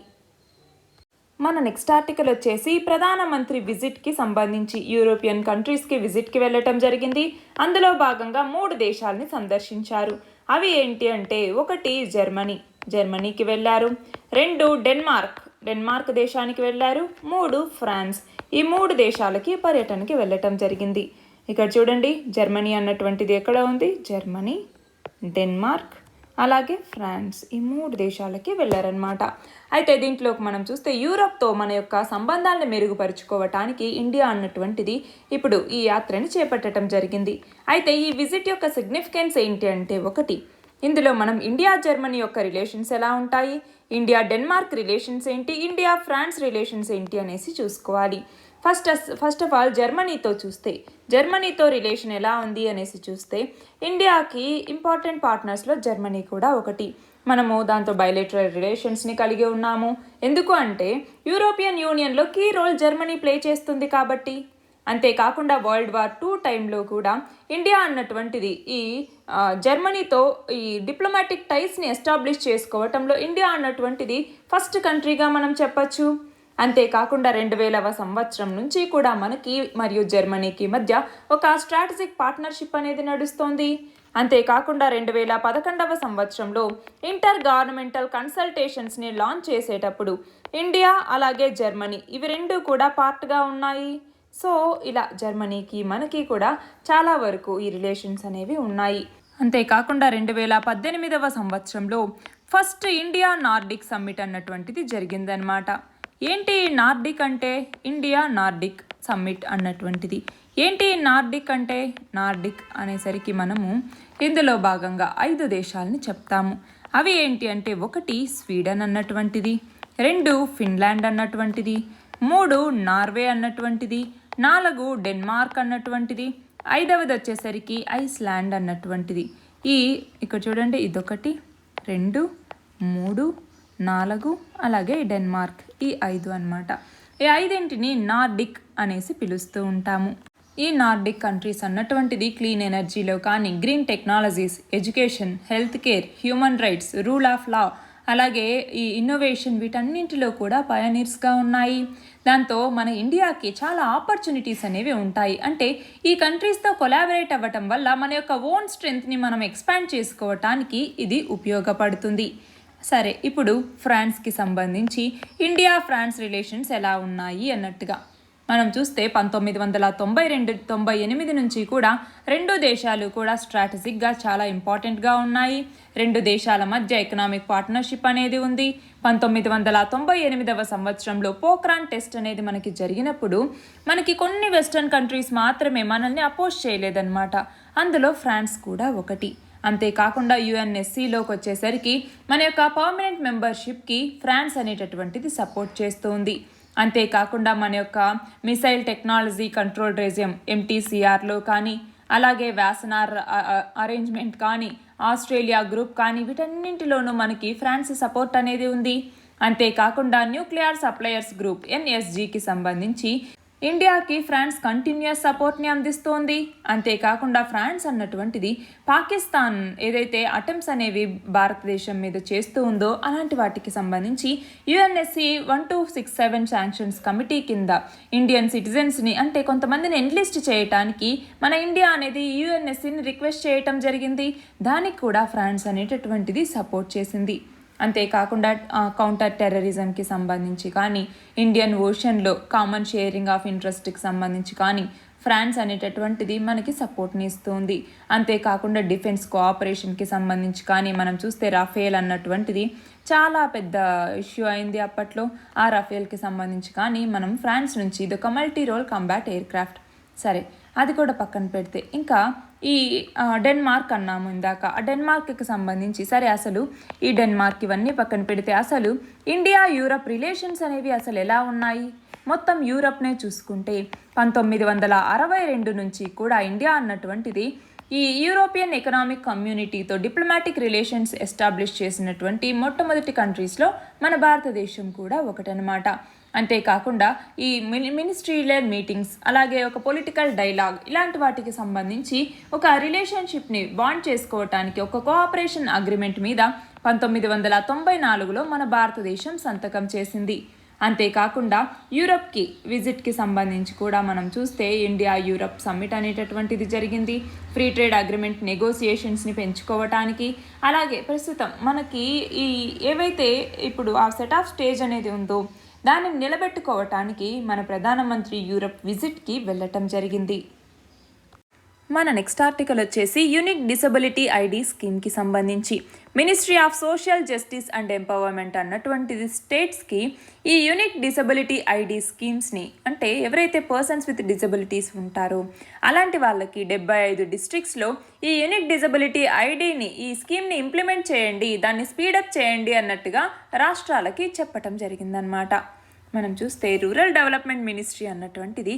మన నెక్స్ట్ ఆర్టికల్ వచ్చేసి ప్రధానమంత్రి విజిట్కి సంబంధించి యూరోపియన్ కంట్రీస్కి విజిట్కి వెళ్ళటం జరిగింది. అందులో భాగంగా 3 దేశాలని సందర్శించారు. అవి ఏంటి అంటే 1 జర్మనీకి వెళ్ళారు, 2 డెన్మార్క్ దేశానికి వెళ్ళారు, 3 ఫ్రాన్స్. ఈ 3 దేశాలకి పర్యటనకి వెళ్ళటం జరిగింది. ఇక్కడ చూడండి, జర్మనీ అన్నటువంటిది ఎక్కడ ఉంది, జర్మనీ, డెన్మార్క్, అలాగే ఫ్రాన్స్, ఈ 3 దేశాలకి వెళ్ళారనమాట. అయితే దీంట్లోకి మనం చూస్తే యూరప్తో మన యొక్క సంబంధాలను మెరుగుపరుచుకోవటానికి ఇండియా అన్నటువంటిది ఇప్పుడు ఈ యాత్రని చేపట్టడం జరిగింది. అయితే ఈ విజిట్ యొక్క సిగ్నిఫికెన్స్ ఏంటి అంటే 1, ఇందులో మనం ఇండియా జర్మనీ యొక్క రిలేషన్స్ ఎలా ఉంటాయి, ఇండియా డెన్మార్క్ రిలేషన్స్ ఏంటి, ఇండియా ఫ్రాన్స్ రిలేషన్స్ ఏంటి అనేసి చూసుకోవాలి. ఫస్ట్ ఆఫ్ ఆల్ జర్మనీతో రిలేషన్ ఎలా ఉంది అనేసి చూస్తే ఇండియాకి ఇంపార్టెంట్ పార్ట్నర్స్లో జర్మనీ కూడా ఒకటి. మనము దాంతో బైలేటరల్ రిలేషన్స్ని కలిగి ఉన్నాము. ఎందుకు అంటే యూరోపియన్ యూనియన్లో కీ రోల్ జర్మనీ ప్లే చేస్తుంది కాబట్టి. అంతేకాకుండా వరల్డ్ వార్ 2 టైంలో కూడా ఇండియా అన్నటువంటిది ఈ జర్మనీతో ఈ డిప్లొమాటిక్ టైస్ని ఎస్టాబ్లిష్ చేసుకోవటంలో ఇండియా అన్నటువంటిది ఫస్ట్ కంట్రీగా మనం చెప్పచ్చు. అంతేకాకుండా 2000వ సంవత్సరం నుంచి కూడా మనకి మరియు జర్మనీకి మధ్య ఒక స్ట్రాటజిక్ పార్ట్నర్షిప్ అనేది నడుస్తోంది. అంతేకాకుండా 2011వ సంవత్సరంలో ఇంటర్ గవర్నమెంటల్ కన్సల్టేషన్స్ని లాంచ్ చేసేటప్పుడు ఇండియా అలాగే జర్మనీ ఇవి 2 కూడా పార్ట్గా ఉన్నాయి. సో ఇలా జర్మనీకి మనకి కూడా చాలా వరకు ఈ రిలేషన్స్ అనేవి ఉన్నాయి. అంతేకాకుండా 2018వ సంవత్సరంలో ఫస్ట్ ఇండియా నార్డిక్ సమ్మిట్ అన్నటువంటిది జరిగిందనమాట. ఏంటి నార్డిక్ అంటే, ఇండియా నార్డిక్ సమ్మిట్ అన్నటువంటిది ఏంటి. నార్డిక్ అనేసరికి మనము ఇందులో భాగంగా 5 దేశాలని చెప్తాము. అవి ఏంటి అంటే 1 స్వీడన్ అన్నటువంటిది, 2 ఫిన్లాండ్ అన్నటువంటిది, 3 నార్వే అన్నటువంటిది, 4 డెన్మార్క్ అన్నటువంటిది, 5వది వచ్చేసరికి ఐస్లాండ్ అన్నటువంటిది. ఇక్కడ చూడండి, ఇదొకటి, 2, 3, 4 అలాగే డెన్మార్క్, ఈ 5 అన్నమాట. ఈ 5ని నార్డిక్ అనేసి పిలుస్తూ ఉంటాము. ఈ నార్డిక్ కంట్రీస్ అన్నటువంటిది క్లీన్ ఎనర్జీలో కానీ, green technologies, education, health care, human rights, rule of law, అలాగే ఈ ఇన్నోవేషన్ వీటన్నింటిలో కూడా పయనీర్స్గా ఉన్నాయి. దాంతో మన ఇండియాకి చాలా ఆపర్చునిటీస్ అనేవి ఉంటాయి. అంటే ఈ కంట్రీస్తో కొలాబరేట్ అవ్వటం వల్ల మన యొక్క ఓన్ స్ట్రెంగ్త్ని మనం ఎక్స్పాండ్ చేసుకోవటానికి ఇది ఉపయోగపడుతుంది. సరే, ఇప్పుడు ఫ్రాన్స్కి సంబంధించి ఇండియా ఫ్రాన్స్ రిలేషన్స్ ఎలా ఉన్నాయి అన్నట్టుగా మనం చూస్తే 1998 నుంచి కూడా 2 దేశాలు కూడా స్ట్రాటజిక్గా చాలా ఇంపార్టెంట్గా ఉన్నాయి. 2 దేశాల మధ్య ఎకనామిక్ పార్ట్నర్షిప్ అనేది ఉంది. 1998వ సంవత్సరంలో పోఖ్రాన్ టెస్ట్ అనేది మనకి జరిగినప్పుడు మనకి కొన్ని వెస్టర్న్ కంట్రీస్ మాత్రమే మనల్ని అపోజ్ చేయలేదన్నమాట. అందులో ఫ్రాన్స్ కూడా ఒకటి. అంతేకాకుండా యుఎన్ఎస్సిలోకి వచ్చేసరికి మన యొక్క పర్మనెంట్ మెంబర్షిప్కి ఫ్రాన్స్ అనేటటువంటిది సపోర్ట్ చేస్తుంది. అంతేకాకుండా మన యొక్క మిసైల్ టెక్నాలజీ కంట్రోల్ రెజిమ్ MTCRలో కానీ, అలాగే వ్యాసనార్ అరేంజ్మెంట్ కానీ, ఆస్ట్రేలియా గ్రూప్ కానీ వీటన్నింటిలోనూ మనకి ఫ్రాన్స్ సపోర్ట్ అనేది ఉంది. అంతేకాకుండా న్యూక్లియర్ సప్లయర్స్ గ్రూప్ NSGకి సంబంధించి ఇండియాకి ఫ్రాన్స్ కంటిన్యూస్ సపోర్ట్ని అందిస్తోంది. అంతేకాకుండా ఫ్రాన్స్ అన్నటువంటిది పాకిస్తాన్ ఏదైతే అటెంప్ట్స్ అనేవి భారతదేశం మీద చేస్తూ ఉందో అలాంటి వాటికి సంబంధించి UNSC 1267 శాంక్షన్స్ కమిటీ కింద ఇండియన్ సిటిజన్స్ని అంటే కొంతమందిని ఎన్లిస్ట్ చేయటానికి మన ఇండియా అనేది UNSCని రిక్వెస్ట్ చేయటం జరిగింది. దానికి కూడా ఫ్రాన్స్ అనేటటువంటిది సపోర్ట్ చేసింది. అంతేకాకుండా కౌంటర్ టెర్రరిజంకి సంబంధించి కానీ, ఇండియన్ ఓషన్లో కామన్ షేరింగ్ ఆఫ్ ఇంట్రెస్ట్కి సంబంధించి కానీ ఫ్రాన్స్ అనేటటువంటిది మనకి సపోర్ట్ని ఇస్తుంది. అంతేకాకుండా డిఫెన్స్ కోఆపరేషన్కి సంబంధించి కానీ మనం చూస్తే రఫేల్ అన్నటువంటిది చాలా పెద్ద ఇష్యూ అయింది అప్పట్లో. ఆ రఫేల్కి సంబంధించి కానీ మనం ఫ్రాన్స్ నుంచి ఇదొక multi role combat aircraft. సరే, అది కూడా పక్కన పెడితే ఇంకా ఈ డెన్మార్క్ అన్నాము ఇందాక. ఆ డెన్మార్క్కి సంబంధించి సరే, అసలు ఈ డెన్మార్క్ ఇవన్నీ పక్కన పెడితే అసలు ఇండియా యూరప్ రిలేషన్స్ అనేవి అసలు ఎలా ఉన్నాయి? మొత్తం యూరప్నే చూసుకుంటే 1962 నుంచి కూడా ఇండియా అన్నటువంటిది ఈ యూరోపియన్ ఎకనామిక్ కమ్యూనిటీతో డిప్లొమాటిక్ రిలేషన్స్ ఎస్టాబ్లిష్ చేసినటువంటి మొట్టమొదటి కంట్రీస్లో మన భారతదేశం కూడా ఒకటనమాట. అంతేకాకుండా ఈ మినిస్ట్రియల్ మీటింగ్స్, అలాగే ఒక పొలిటికల్ డైలాగ్, ఇలాంటి వాటికి సంబంధించి ఒక రిలేషన్షిప్ని బాండ్ చేసుకోవటానికి ఒక కోఆపరేషన్ అగ్రిమెంట్ మీద 1994లో మన భారతదేశం సంతకం చేసింది. అంతేకాకుండా యూరప్కి విజిట్కి సంబంధించి కూడా మనం చూస్తే ఇండియా యూరప్ సమ్మిట్ అనేటటువంటిది జరిగింది. ఫ్రీ ట్రేడ్ అగ్రిమెంట్ నెగోసియేషన్స్ని పెంచుకోవటానికి, అలాగే ప్రస్తుతం మనకి ఈ ఏవైతే ఇప్పుడు ఆ సెట్ ఆఫ్ స్టేజ్ అనేది ఉందో దానిని నిలబెట్టుకోవటానికి మన ప్రధానమంత్రి యూరప్ విజిట్కి వెళ్ళటం జరిగింది. మన నెక్స్ట్ ఆర్టికల్ వచ్చేసి యూనిక్ డిసబిలిటీ ఐడి స్కీమ్కి సంబంధించి ministry of social justice and empowerment అన్నటువంటిది స్టేట్స్కి ఈ యూనిక్ డిసబిలిటీ ఐడి స్కీమ్స్ని, అంటే ఎవరైతే పర్సన్స్ విత్ డిజబిలిటీస్ ఉంటారో అలాంటి వాళ్ళకి 75 డిస్ట్రిక్ట్స్లో ఈ యూనిక్ డిజబిలిటీ ఐడిని, ఈ స్కీమ్ని ఇంప్లిమెంట్ చేయండి, దాన్ని స్పీడప్ చేయండి అన్నట్టుగా రాష్ట్రాలకి చెప్పటం జరిగిందనమాట. మనం చూస్తే రూరల్ డెవలప్మెంట్ మినిస్ట్రీ అన్నటువంటిది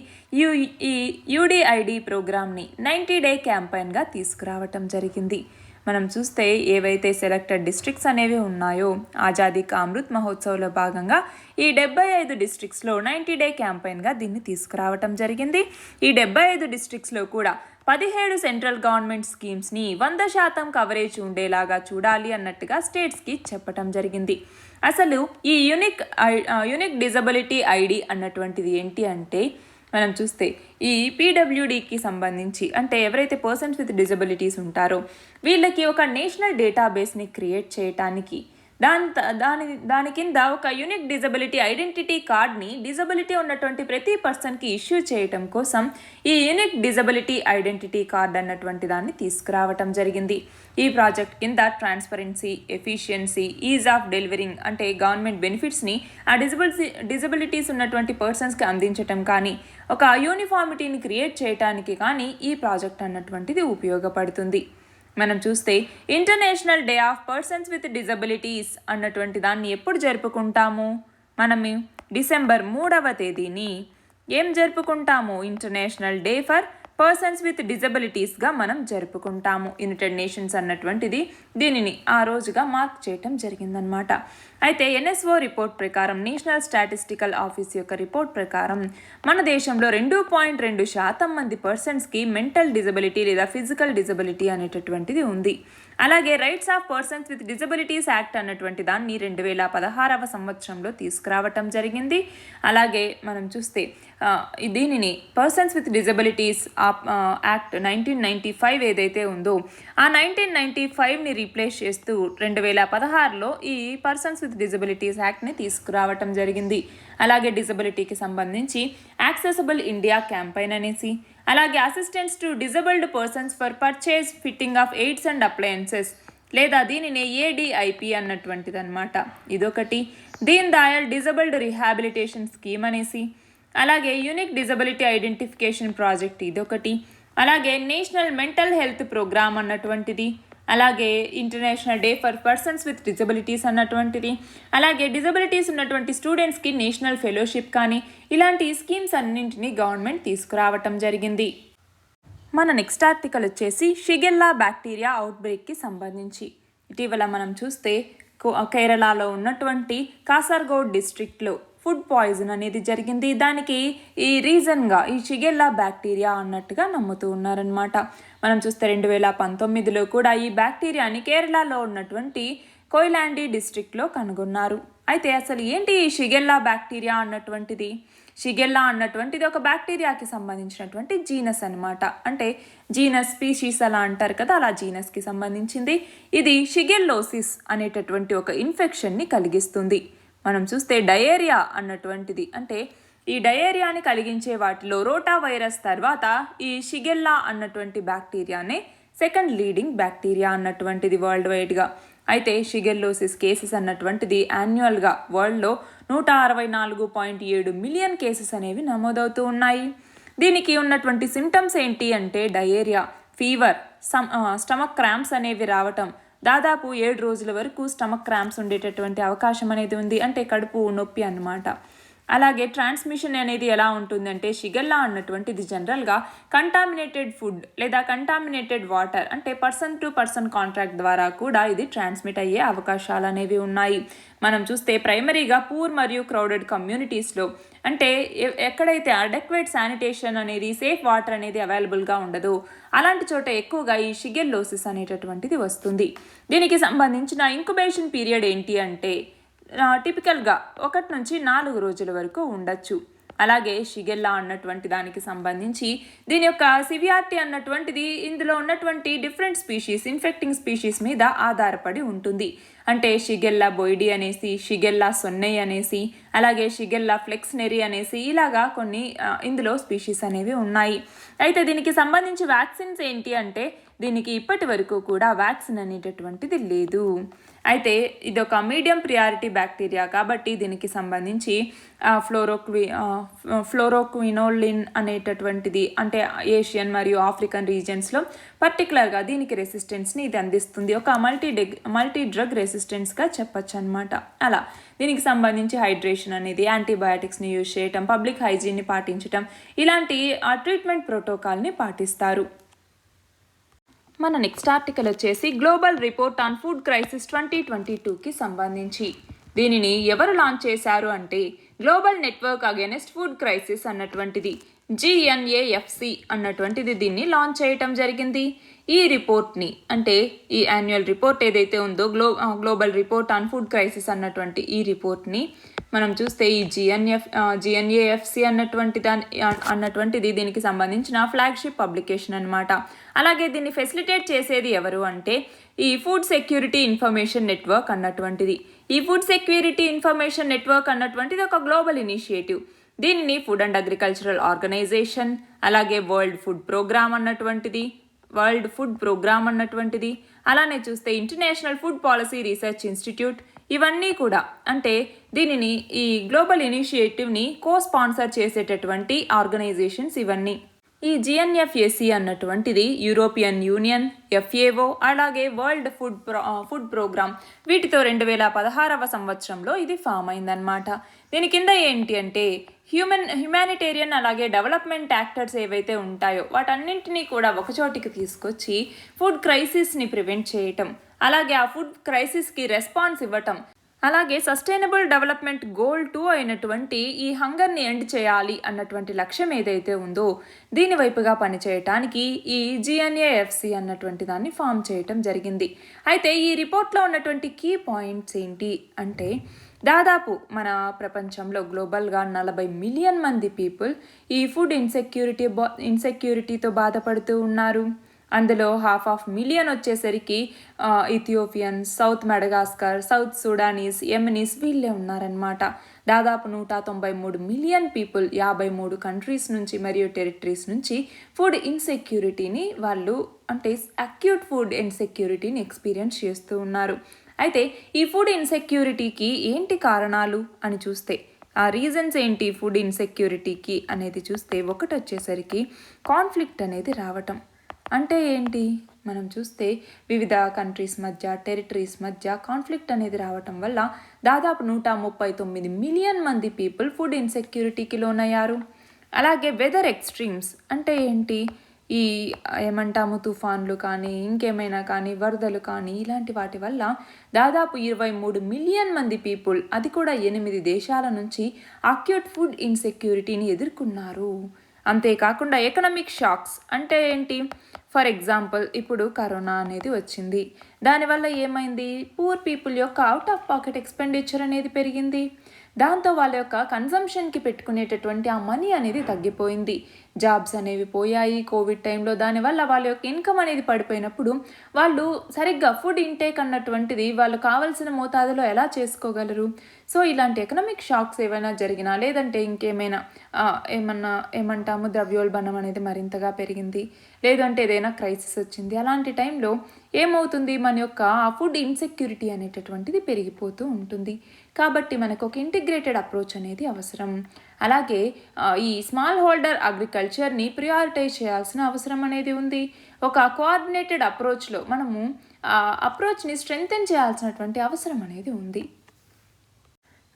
ఈ యూడిఐడి ప్రోగ్రామ్ని 90 డే క్యాంపెయిన్గా తీసుకురావటం జరిగింది. మనం చూస్తే ఏవైతే సెలెక్టెడ్ డిస్ట్రిక్ట్స్ అనేవి ఉన్నాయో ఆజాదీ కా అమృత్ మహోత్సవ్లో భాగంగా ఈ 75 డిస్ట్రిక్ట్స్లో 90 డే క్యాంపెయిన్గా దీన్ని తీసుకురావటం జరిగింది. ఈ 75 డిస్ట్రిక్ట్స్లో కూడా 17 సెంట్రల్ గవర్నమెంట్ స్కీమ్స్ని 100% కవరేజ్ ఉండేలాగా చూడాలి అన్నట్టుగా స్టేట్స్కి చెప్పటం జరిగింది. అసలు ఈ యూనిక్ డిజబిలిటీ ఐడి అన్నటువంటిది ఏంటి అంటే, మనం చూస్తే ఈ పీడబ్ల్యూడీకి సంబంధించి, అంటే ఎవరైతే పర్సన్స్ విత్ డిజబిలిటీస్ ఉంటారో వీళ్ళకి ఒక నేషనల్ డేటాబేస్ని క్రియేట్ చేయటానికి, దాని కింద ఒక యూనిక్ డిజబిలిటీ ఐడెంటిటీ కార్డ్ని డిజబిలిటీ ఉన్నటువంటి ప్రతి పర్సన్కి ఇష్యూ చేయటం కోసం ఈ యూనిక్ డిజబిలిటీ ఐడెంటిటీ కార్డ్ అన్నటువంటి దాన్ని తీసుకురావటం జరిగింది. ఈ ప్రాజెక్ట్ కింద transparency, efficiency, is of delivering, అంటే గవర్నమెంట్ బెనిఫిట్స్ని ఆ డిజబిలిటీస్ ఉన్నటువంటి పర్సన్స్కి అందించటం కానీ, ఒక యూనిఫార్మిటీని క్రియేట్ చేయటానికి కానీ ఈ ప్రాజెక్ట్ అన్నటువంటిది ఉపయోగపడుతుంది. మనం చూస్తే international day of persons with disabilities అన్నటువంటి దాన్ని ఎప్పుడు జరుపుకుంటాము? మనము డిసెంబర్ 3వ తేదీని ఏం జరుపుకుంటాము? International day for persons with డిజబిలిటీస్గా మనం జరుపుకుంటాము. యునైటెడ్ నేషన్స్ అన్నటువంటిది దీనిని ఆ రోజుగా మార్క్ చేయటం జరిగిందనమాట. అయితే ఎన్ఎస్ఓ రిపోర్ట్ ప్రకారం, నేషనల్ స్టాటిస్టికల్ ఆఫీస్ యొక్క రిపోర్ట్ ప్రకారం మన దేశంలో 2.2% మంది పర్సన్స్కి మెంటల్ డిజబిలిటీ లేదా ఫిజికల్ డిజబిలిటీ అనేటటువంటిది ఉంది. అలాగే rights of persons with disabilities act అన్నటువంటి దాన్ని 2016వ సంవత్సరంలో తీసుకురావటం జరిగింది. అలాగే మనం చూస్తే దీనిని పర్సన్స్ విత్ డిజబిలిటీస్ యాక్ట్ 1995 ఏదైతే ఉందో ఆ 1995ని రీప్లేస్ చేస్తూ 2016లో ఈ పర్సన్స్ విత్ డిజబిలిటీస్ యాక్ట్ని తీసుకురావటం జరిగింది. అలాగే డిజబిలిటీకి సంబంధించి యాక్సెసిబుల్ ఇండియా క్యాంపెయిన్ అనేసి, అలాగే assistance to disabled persons for purchase fitting of AIDS and appliances, లేదా దీనిని ఏడిఐపి అన్నటువంటిది అనమాట. ఇదొకటి. Deen Dayal disabled rehabilitation scheme అనేసి, అలాగే యూనిక్ డిజబిలిటీ ఐడెంటిఫికేషన్ ప్రాజెక్ట్ ఇదొకటి, అలాగే నేషనల్ మెంటల్ హెల్త్ ప్రోగ్రామ్ అన్నటువంటిది, అలాగే international day for persons with disabilities అన్నటువంటిది, అలాగే డిజబిలిటీస్ ఉన్నటువంటి స్టూడెంట్స్కి నేషనల్ ఫెలోషిప్ కానీ, ఇలాంటి స్కీమ్స్ అన్నింటినీ గవర్నమెంట్ తీసుకురావటం జరిగింది. మన నెక్స్ట్ ఆర్టికల్ వచ్చేసి షిగెల్లా బ్యాక్టీరియా అవుట్బ్రేక్కి సంబంధించి. ఇటీవల మనం చూస్తే కేరళలో ఉన్నటువంటి కాసర్గోడ్ డిస్ట్రిక్ట్లో ఫుడ్ పాయిజన్ అనేది జరిగింది. దానికి ఈ రీజన్గా ఈ షిగెల్లా బ్యాక్టీరియా అన్నట్టుగా నమ్ముతూ ఉన్నారనమాట. మనం చూస్తే 2019లో కూడా ఈ బ్యాక్టీరియాని కేరళలో ఉన్నటువంటి కొయిలాండి డిస్ట్రిక్ట్లో కనుగొన్నారు. అయితే అసలు ఏంటి ఈ షిగెల్లా బ్యాక్టీరియా అన్నటువంటిది? షిగెల్లా అన్నటువంటిది ఒక బ్యాక్టీరియాకి సంబంధించినటువంటి జీనస్ అనమాట. అంటే జీనస్ స్పీషీస్ అలా అంటారు కదా, అలా జీనస్కి సంబంధించింది. ఇది షిగెల్లోసిస్ అనేటటువంటి ఒక ఇన్ఫెక్షన్ని కలిగిస్తుంది. మనం చూస్తే డయేరియా అన్నటువంటిది, అంటే ఈ డయేరియాని కలిగించే వాటిలో రోటా వైరస్ తర్వాత ఈ షిగెల్లా అన్నటువంటి బ్యాక్టీరియానే సెకండ్ లీడింగ్ బ్యాక్టీరియా అన్నటువంటిది వరల్డ్ వైడ్గా. అయితే షిగెల్లోసిస్ కేసెస్ అన్నటువంటిది యాన్యువల్గా వరల్డ్లో 164.7 మిలియన్ కేసెస్ అనేవి నమోదవుతూ ఉన్నాయి. దీనికి ఉన్నటువంటి సిమ్టమ్స్ ఏంటి అంటే డయేరియా, ఫీవర్, స్టమక్ క్రాంప్స్ అనేవి రావటం, దాదాపు 7 రోజుల వరకు స్టమక్ క్రాంప్స్ ఉండేటటువంటి అవకాశం అనేది ఉంది, అంటే కడుపు నొప్పి అన్నమాట. అలాగే ట్రాన్స్మిషన్ అనేది ఎలా ఉంటుందంటే షిగెల్లా అన్నటువంటిది జనరల్గా కంటామినేటెడ్ ఫుడ్ లేదా కంటామినేటెడ్ వాటర్, అంటే పర్సన్ టు పర్సన్ కాంటాక్ట్ ద్వారా కూడా ఇది ట్రాన్స్మిట్ అయ్యే అవకాశాలు అనేవి ఉన్నాయి. మనం చూస్తే ప్రైమరీగా పూర్ మరియు క్రౌడెడ్ కమ్యూనిటీస్లో, అంటే ఎక్కడైతే అడెక్వేట్ శానిటేషన్ అనేది, సేఫ్ వాటర్ అనేది అవైలబుల్గా ఉండదు, అలాంటి చోట ఎక్కువగా ఈ షిగెల్లోసిస్ అనేటటువంటిది వస్తుంది. దీనికి సంబంధించిన ఇంక్యుబేషన్ పీరియడ్ ఏంటి అంటే టిపికల్గా 1 నుంచి 4 రోజుల వరకు ఉండొచ్చు. అలాగే షిగెల్లా అన్నటువంటి దానికి సంబంధించి దీని యొక్క సివియారిటీ అన్నటువంటిది ఇందులో ఉన్నటువంటి డిఫరెంట్ స్పీషీస్, ఇన్ఫెక్టింగ్ స్పీషీస్ మీద ఆధారపడి ఉంటుంది. అంటే షిగెల్లా బొయిడి అనేసి, షిగెల్లా సొన్నై అనేసి, అలాగే షిగెల్లా ఫ్లెక్స్నెరీ అనేసి, ఇలాగా కొన్ని ఇందులో స్పీషీస్ అనేవి ఉన్నాయి. అయితే దీనికి సంబంధించి వ్యాక్సిన్స్ ఏంటి అంటే దీనికి ఇప్పటి వరకు కూడా వ్యాక్సిన్ అనేటటువంటిది లేదు. అయితే ఇది ఒక మీడియం ప్రియారిటీ బ్యాక్టీరియా కాబట్టి దీనికి సంబంధించి ఫ్లోరోక్వినోలిన్ అనేటటువంటిది, అంటే ఏషియన్ మరియు ఆఫ్రికన్ రీజియన్స్లో పర్టికులర్గా దీనికి రెసిస్టెన్స్ని ఇది అందిస్తుంది. ఒక మల్టీ డ్రగ్ రెసిస్టెన్స్గా చెప్పచ్చు అనమాట. అలా దీనికి సంబంధించి హైడ్రేషన్ అనేది, యాంటీబయాటిక్స్ని యూజ్ చేయటం, పబ్లిక్ హైజీన్ని పాటించటం, ఇలాంటి ట్రీట్మెంట్ ప్రోటోకాల్ని పాటిస్తారు. మన నెక్స్ట్ ఆర్టికల్ వచ్చేసి global report on food crisis 2022కి సంబంధించి. దీనిని ఎవరు లాంచ్ చేశారు అంటే global network against food crisis అన్నటువంటిది, GNAFC అన్నటువంటిది దీన్ని లాంచ్ చేయటం జరిగింది. ఈ రిపోర్ట్ని, అంటే ఈ యాన్యువల్ రిపోర్ట్ ఏదైతే ఉందో global report on food crisis అన్నటువంటి ఈ రిపోర్ట్ని మనం చూస్తే ఈ GNAFC అన్నటువంటిది దీనికి సంబంధించిన ఫ్లాగ్షిప్ పబ్లికేషన్ అనమాట. అలాగే దీన్ని ఫెసిలిటేట్ చేసేది ఎవరు అంటే ఈ ఫుడ్ సెక్యూరిటీ ఇన్ఫర్మేషన్ నెట్వర్క్ అన్నటువంటిది. ఈ ఫుడ్ సెక్యూరిటీ ఇన్ఫర్మేషన్ నెట్వర్క్ అన్నటువంటిది ఒక గ్లోబల్ ఇనిషియేటివ్. దీనిని ఫుడ్ అండ్ అగ్రికల్చరల్ ఆర్గనైజేషన్, అలాగే వరల్డ్ ఫుడ్ ప్రోగ్రామ్ అన్నటువంటిది, అలానే చూస్తే international food policy research institute, ఇవన్నీ కూడా, అంటే దీనిని ఈ గ్లోబల్ ఇనిషియేటివ్ని కో-స్పాన్సర్ చేసేటటువంటి ఆర్గనైజేషన్స్ ఇవన్నీ. ఈ GNFAC అన్నటువంటిది యూరోపియన్ యూనియన్, FAO, అలాగే వరల్డ్ ఫుడ్ ప్రోగ్రామ్, వీటితో 2016వ సంవత్సరంలో ఇది ఫామ్ అయిందనమాట. దీని కింద ఏంటి అంటే హ్యుమానిటేరియన్ అలాగే డెవలప్మెంట్ యాక్టర్స్ ఏవైతే ఉంటాయో వాటన్నింటినీ కూడా ఒకచోటికి తీసుకొచ్చి ఫుడ్ క్రైసిస్ని ప్రివెంట్ చేయటం, అలాగే ఆ ఫుడ్ క్రైసిస్కి రెస్పాన్స్ ఇవ్వటం, అలాగే సస్టైనబుల్ డెవలప్మెంట్ గోల్ 2 అయినటువంటి ఈ హంగర్ని ఎండ్ చేయాలి అన్నటువంటి లక్ష్యం ఏదైతే ఉందో దీని వైపుగా పనిచేయటానికి ఈ GNAFC అన్నటువంటి దాన్ని ఫామ్ చేయటం జరిగింది. అయితే ఈ రిపోర్ట్లో ఉన్నటువంటి కీ పాయింట్స్ ఏంటి అంటే దాదాపు మన ప్రపంచంలో గ్లోబల్గా 40 మిలియన్ మంది పీపుల్ ఈ ఫుడ్ ఇన్సెక్యూరిటీతో బాధపడుతూ ఉన్నారు. అందులో 500,000 వచ్చేసరికి ఇథియోపియన్స్, సౌత్ మెడగాస్కర్, సౌత్ సూడానీస్, యెమెనీస్ వీళ్ళే ఉన్నారనమాట. దాదాపు 193 మిలియన్ పీపుల్ 53 కంట్రీస్ నుంచి మరియు టెరిటరీస్ నుంచి ఫుడ్ ఇన్సెక్యూరిటీని వాళ్ళు, అంటే అక్యూట్ ఫుడ్ ఇన్సెక్యూరిటీని ఎక్స్పీరియన్స్ చేస్తూ ఉన్నారు. అయితే ఈ ఫుడ్ ఇన్సెక్యూరిటీకి ఏంటి కారణాలు అని చూస్తే, ఆ రీజన్స్ ఏంటి ఫుడ్ ఇన్సెక్యూరిటీకి అనేది చూస్తే, ఒకటి వచ్చేసరికి కాన్ఫ్లిక్ట్ అనేది రావటం. అంటే ఏంటి, మనం చూస్తే వివిధ కంట్రీస్ మధ్య, టెరిటరీస్ మధ్య కాన్ఫ్లిక్ట్ అనేది రావటం వల్ల దాదాపు 139 మిలియన్ మంది పీపుల్ ఫుడ్ ఇన్సెక్యూరిటీకి లోనయ్యారు. అలాగే వెదర్ ఎక్స్ట్రీమ్స్ అంటే ఏంటి, ఈ ఏమంటాము తుఫాన్లు కానీ ఇంకేమైనా కానీ వరదలు కానీ ఇలాంటి వాటి వల్ల దాదాపు 23 మిలియన్ మంది పీపుల్, అది కూడా 8 దేశాల నుంచి అక్యూట్ ఫుడ్ ఇన్సెక్యూరిటీని ఎదుర్కొన్నారు. అంతేకాకుండా ఎకనామిక్ షాక్స్ అంటే ఏంటి, ఫర్ ఎగ్జాంపుల్ ఇప్పుడు కరోనా అనేది వచ్చింది, దానివల్ల ఏమైంది, పూర్ పీపుల్ యొక్క అవుట్ ఆఫ్ పాకెట్ ఎక్స్పెండిచర్ అనేది పెరిగింది. దాంతో వాళ్ళ యొక్క కన్సంప్షన్కి పెట్టుకునేటటువంటి ఆ మనీ అనేది తగ్గిపోయింది. జాబ్స్ అనేవి పోయాయి కోవిడ్ టైంలో. దానివల్ల వాళ్ళ యొక్క ఇన్కమ్ అనేది పడిపోయినప్పుడు వాళ్ళు సరిగ్గా ఫుడ్ ఇంటేక్ అన్నటువంటిది వాళ్ళు కావాల్సిన మోతాదులో ఎలా చేసుకోగలరు? సో ఇలాంటి ఎకనామిక్ షాక్స్ ఏమైనా జరిగినా, లేదంటే ఇంకేమైనా ఏమంటాము ద్రవ్యోల్బణం అనేది మరింతగా పెరిగింది, లేదంటే ఏదైనా క్రైసిస్ వచ్చింది, అలాంటి టైంలో ఏమవుతుంది, మన యొక్క ఫుడ్ ఇన్సెక్యూరిటీ అనేటటువంటిది పెరిగిపోతూ ఉంటుంది. కాబట్టి మనకు ఒక ఇంటిగ్రేటెడ్ అప్రోచ్ అనేది అవసరం. అలాగే ఈ స్మాల్ హోల్డర్ అగ్రికల్చర్ని ప్రియారిటైజ్ చేయాల్సిన అవసరం అనేది ఉంది. ఒక కోఆర్డినేటెడ్ అప్రోచ్లో మనము అప్రోచ్ని స్ట్రెంగ్తెన్ చేయాల్సినటువంటి అవసరం అనేది ఉంది.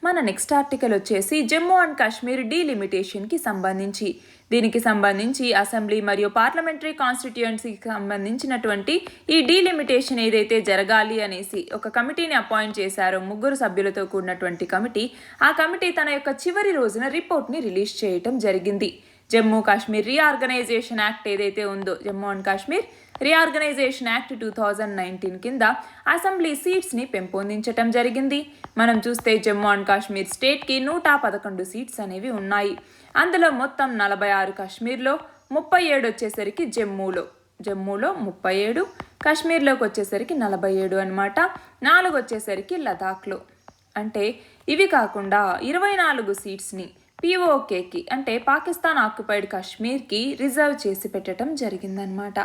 మన నెక్స్ట్ ఆర్టికల్ వచ్చేసి జమ్మూ అండ్ కాశ్మీర్ డీలిమిటేషన్కి సంబంధించి. దీనికి సంబంధించి అసెంబ్లీ మరియు పార్లమెంటరీ కాన్స్టిట్యుయెన్సీకి సంబంధించినటువంటి ఈ డీలిమిటేషన్ ఏదైతే జరగాలి అనేసి ఒక కమిటీని అపాయింట్ చేశారో, 3 సభ్యులతో కూడినటువంటి కమిటీ, ఆ కమిటీ తన యొక్క చివరి రోజున రిపోర్ట్ని రిలీజ్ చేయటం జరిగింది. జమ్మూ కాశ్మీర్ రీఆర్గనైజేషన్ యాక్ట్ ఏదైతే ఉందో, Jammu and Kashmir reorganisation act 2019 కింద అసెంబ్లీ సీట్స్ని పెంపొందించటం జరిగింది. మనం చూస్తే జమ్మూ అండ్ కాశ్మీర్ స్టేట్కి 111 సీట్స్ అనేవి ఉన్నాయి. అందులో మొత్తం 46 కాశ్మీర్లో, 37 వచ్చేసరికి జమ్మూలో 37, కాశ్మీర్లోకి వచ్చేసరికి 47 అనమాట. 4 వచ్చేసరికి లదాఖ్లో. అంటే ఇవి కాకుండా 24 సీట్స్ని POKకి అంటే పాకిస్తాన్ ఆక్యుపైడ్ కాశ్మీర్కి రిజర్వ్ చేసి పెట్టడం జరిగిందనమాట.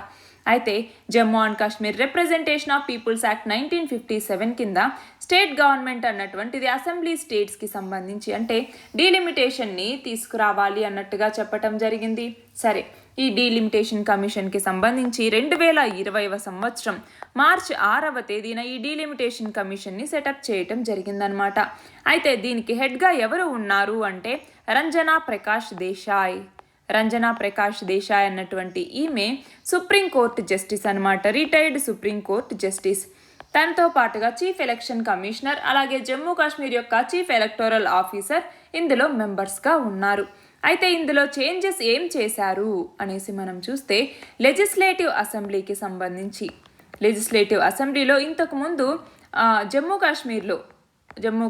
అయితే Jammu and Kashmir representation of peoples act 1957 కింద స్టేట్ గవర్నమెంట్ అన్నటువంటిది అసెంబ్లీ స్టేట్స్కి సంబంధించి అంటే డీలిమిటేషన్ని తీసుకురావాలి అన్నట్టుగా చెప్పటం జరిగింది. సరే, ఈ డీలిమిటేషన్ కమిషన్కి సంబంధించి 2020వ సంవత్సరం మార్చి 6వ తేదీన ఈ డీలిమిటేషన్ కమిషన్ని సెటప్ చేయటం జరిగిందనమాట. అయితే దీనికి హెడ్గా ఎవరు ఉన్నారు అంటే రంజనా ప్రకాష్ దేశాయ్ అన్నటువంటి ఈమె సుప్రీంకోర్టు జస్టిస్ అనమాట, రిటైర్డ్ సుప్రీంకోర్టు జస్టిస్. తనతో పాటుగా చీఫ్ ఎలక్షన్ కమిషనర్, అలాగే జమ్మూ కాశ్మీర్ యొక్క చీఫ్ ఎలక్టోరల్ ఆఫీసర్ ఇందులో మెంబర్స్గా ఉన్నారు. అయితే ఇందులో చేంజెస్ ఏం చేశారు అనేసి మనం చూస్తే, లెజిస్లేటివ్ అసెంబ్లీకి సంబంధించి లెజిస్లేటివ్ అసెంబ్లీలో ఇంతకుముందు జమ్మూ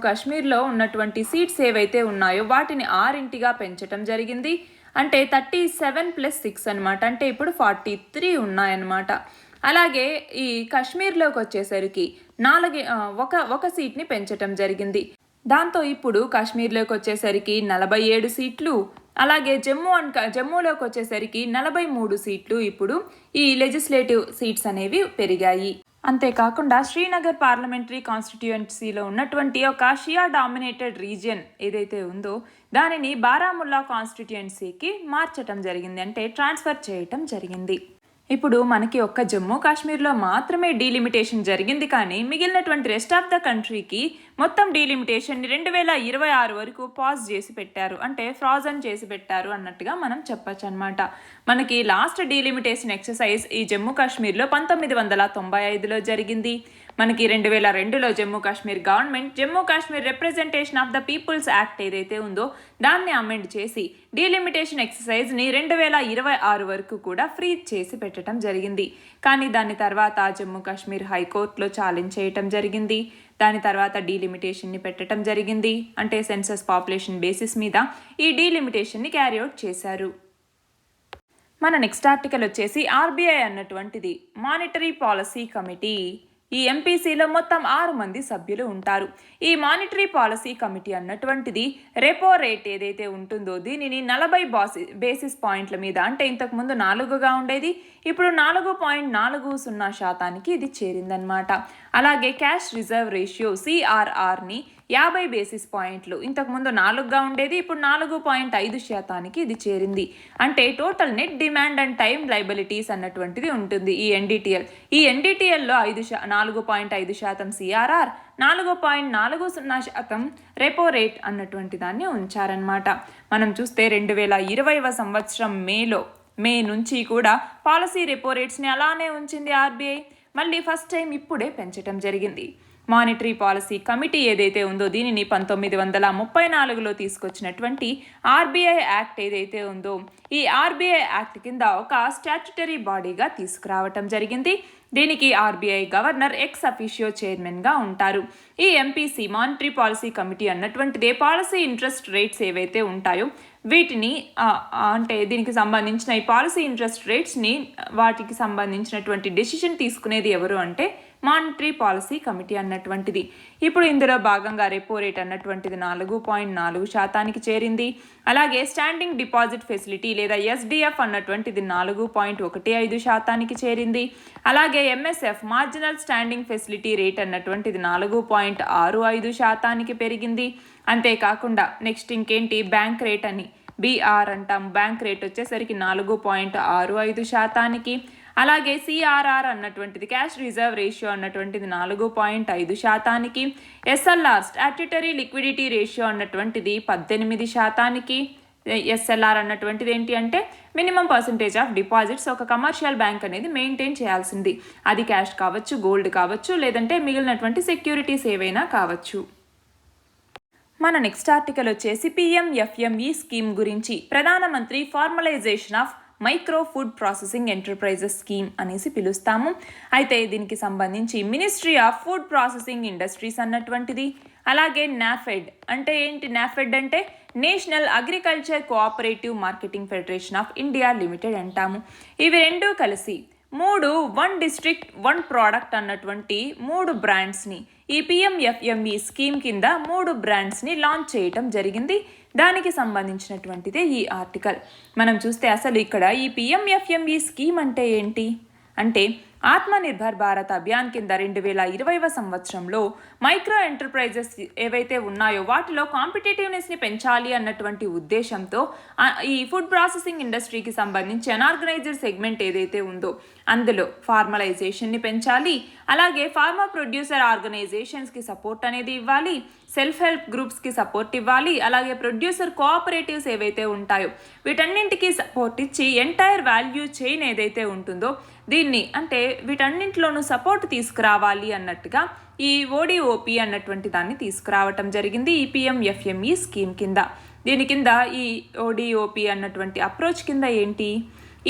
కాశ్మీర్లో ఉన్నటువంటి సీట్స్ ఏవైతే ఉన్నాయో వాటిని 6గా పెంచటం జరిగింది. అంటే 37+6 అనమాట. అంటే ఇప్పుడు 43 ఉన్నాయన్నమాట. అలాగే ఈ కాశ్మీర్లోకి వచ్చేసరికి ఒక సీట్ని పెంచటం జరిగింది. దాంతో ఇప్పుడు కాశ్మీర్లోకి వచ్చేసరికి 47 సీట్లు, అలాగే జమ్మూలోకి వచ్చేసరికి 43 సీట్లు ఇప్పుడు ఈ లెజిస్లేటివ్ సీట్స్ అనేవి పెరిగాయి. అంతేకాకుండా శ్రీనగర్ పార్లమెంటరీ కాన్స్టిట్యుయెన్సీలో ఉన్నటువంటి ఒక షియా డామినేటెడ్ రీజియన్ ఏదైతే ఉందో దానిని బారాముల్లా కాన్స్టిట్యుయెన్సీకి మార్చటం జరిగింది, అంటే ట్రాన్స్ఫర్ చేయటం జరిగింది. ఇప్పుడు మనకి ఒక్క జమ్మూ కాశ్మీర్లో మాత్రమే డీలిమిటేషన్ జరిగింది, కానీ మిగిలినటువంటి రెస్ట్ ఆఫ్ ద కంట్రీకి మొత్తం డీలిమిటేషన్ని 2026 వరకు పాజ్ చేసి పెట్టారు, అంటే ఫ్రాజన్ చేసి పెట్టారు అన్నట్టుగా మనం చెప్పచ్చు అనమాట. మనకి లాస్ట్ డీలిమిటేషన్ ఎక్సర్సైజ్ ఈ జమ్మూ కాశ్మీర్లో 1995లో జరిగింది. మనకి 2002లో Jammu Kashmir government Jammu Kashmir representation of the people's act ఏదైతే ఉందో దాన్ని అమెండ్ చేసి డీలిమిటేషన్ ఎక్సర్సైజ్ని 2026 వరకు కూడా ఫ్రీజ్ చేసి పెట్టడం జరిగింది. కానీ దాని తర్వాత జమ్మూ కాశ్మీర్ హైకోర్టులో ఛాలెంజ్ చేయటం జరిగింది. దాని తర్వాత డీలిమిటేషన్ని పెట్టడం జరిగింది, అంటే సెన్సస్ పాపులేషన్ బేసిస్ మీద ఈ డీలిమిటేషన్ని క్యారీ అవుట్ చేశారు. మన నెక్స్ట్ ఆర్టికల్ వచ్చేసి RBI అన్నటువంటిది మానిటరీ పాలసీ కమిటీ. ఈ ఎంపీసీలో మొత్తం 6 మంది సభ్యులు ఉంటారు. ఈ మానిటరీ పాలసీ కమిటీ అన్నటువంటిది రెపో రేట్ ఏదైతే ఉంటుందో దీనిని 40 బేసిస్ పాయింట్ల మీద, అంటే ఇంతకుముందు 4గా ఉండేది, ఇప్పుడు 4.40% ఇది చేరిందనమాట. అలాగే క్యాష్ రిజర్వ్ రేషియో CRRని 50 బేసిస్ పాయింట్లు, ఇంతకుముందు 4గా ఉండేది, ఇప్పుడు 4.5% ఇది చేరింది. అంటే total net demand and time liabilities అన్నటువంటిది ఉంటుంది ఈ NDTL. ఈ NDTLలో 4.5% CRR, 4.40% రెపో రేట్ అన్నటువంటి దాన్ని ఉంచారనమాట. మనం చూస్తే 2020వ సంవత్సరం మే నుంచి కూడా పాలసీ రెపో రేట్స్ని అలానే ఉంచింది RBI. మళ్ళీ ఫస్ట్ టైం ఇప్పుడే పెంచడం జరిగింది. మానిటరీ పాలసీ కమిటీ ఏదైతే ఉందో దీనిని 1934లో తీసుకొచ్చినటువంటి RBI యాక్ట్ ఏదైతే ఉందో ఈ RBI యాక్ట్ కింద ఒక స్టాట్యుటరీ బాడీగా తీసుకురావటం జరిగింది. దీనికి ఆర్బీఐ గవర్నర్ ఎక్స్ అఫీషియో చైర్మన్గా ఉంటారు. ఈ ఎంపీసీ మానిటరీ పాలసీ కమిటీ అన్నటువంటిదే పాలసీ ఇంట్రెస్ట్ రేట్స్ ఏవైతే ఉంటాయో వీటిని అంటే దీనికి సంబంధించిన ఈ పాలసీ ఇంట్రెస్ట్ రేట్స్ని వాటికి సంబంధించినటువంటి డెసిషన్ తీసుకునేది ఎవరు అంటే మానిటరీ పాలసీ కమిటీ అన్నటువంటిది. ఇప్పుడు ఇందులో భాగంగా రెపో రేట్ అన్నటువంటిది 4.4% చేరింది. అలాగే స్టాండింగ్ డిపాజిట్ ఫెసిలిటీ లేదా ఎస్డిఎఫ్ అన్నటువంటిది 4.15% చేరింది. అలాగే MSF marginal standing facility rate అన్నటువంటిది 4.65% పెరిగింది. అంతేకాకుండా నెక్స్ట్ ఇంకేంటి బ్యాంక్ రేట్ అని బీఆర్ అంటాం. బ్యాంక్ రేట్ వచ్చేసరికి 4.65%. అలాగే సిఆర్ఆర్ అన్నటువంటిది క్యాష్ రిజర్వ్ రేషియో అన్నటువంటిది 4.5%. ఎస్ఎల్ఆర్ స్టాట్యుటరీ లిక్విడిటీ రేషియో అన్నటువంటిది 18%. ఎస్ఎల్ఆర్ అన్నటువంటిది ఏంటి అంటే మినిమం పర్సంటేజ్ ఆఫ్ డిపాజిట్స్ ఒక కమర్షియల్ బ్యాంక్ అనేది మెయింటైన్ చేయాల్సింది. అది క్యాష్ కావచ్చు, గోల్డ్ కావచ్చు, లేదంటే మిగిలినటువంటి సెక్యూరిటీస్ ఏవైనా కావచ్చు. మన నెక్స్ట్ ఆర్టికల్ వచ్చేసి పిఎంఎఫ్ఎంఈ స్కీమ్ గురించి. ప్రధానమంత్రి formalisation of micro food processing enterprises scheme అనేసి పిలుస్తాము. అయితే దీనికి సంబంధించి ministry of food processing industries అన్నటువంటిది, అలాగే నాఫెడ్ అంటే ఏంటి? నాఫెడ్ అంటే national agriculture cooperative marketing federation of India limited అంటాము. ఇవి రెండూ కలిసి వన్ డిస్ట్రిక్ట్ వన్ ప్రోడక్ట్ అన్నటువంటి 3 బ్రాండ్స్ని ఈ పిఎంఎఫ్ఎంఈ స్కీమ్ కింద 3 బ్రాండ్స్ని లాంచ్ చేయటం జరిగింది. దానికి సంబంధించినటువంటిదే ఈ ఆర్టికల్. మనం చూస్తే అసలు ఇక్కడ ఈ పిఎంఎఫ్ఎంఈ స్కీమ్ అంటే ఏంటి అంటే ఆత్మనిర్భర్ భారత్ అభియాన్ కింద 2020వ సంవత్సరంలో మైక్రో ఎంటర్ప్రైజెస్ ఏవైతే ఉన్నాయో వాటిలో కాంపిటేటివ్నెస్ని పెంచాలి అన్నటువంటి ఉద్దేశంతో ఈ ఫుడ్ ప్రాసెసింగ్ ఇండస్ట్రీకి సంబంధించి అనార్గనైజ్డ్ సెగ్మెంట్ ఏదైతే ఉందో అందులో ఫార్మలైజేషన్ని పెంచాలి, అలాగే ఫార్మర్ ప్రొడ్యూసర్ ఆర్గనైజేషన్స్కి సపోర్ట్ అనేది ఇవ్వాలి, సెల్ఫ్ హెల్ప్ గ్రూప్స్కి సపోర్ట్ ఇవ్వాలి, అలాగే ప్రొడ్యూసర్ కోఆపరేటివ్స్ ఏవైతే ఉంటాయో వీటన్నింటికి సపోర్ట్ ఇచ్చి ఎంటైర్ వాల్యూ చైన్ ఏదైతే ఉంటుందో దీన్ని అంటే వీటన్నింటిలోనూ సపోర్ట్ తీసుకురావాలి అన్నట్టుగా ఈ ఓడిఓపి అన్నటువంటి దాన్ని తీసుకురావటం జరిగింది ఈ పిఎంఎఫ్ఎంఈ స్కీమ్ కింద. దీని కింద ఈ ఓడిఓపి అన్నటువంటి అప్రోచ్ కింద ఏంటి?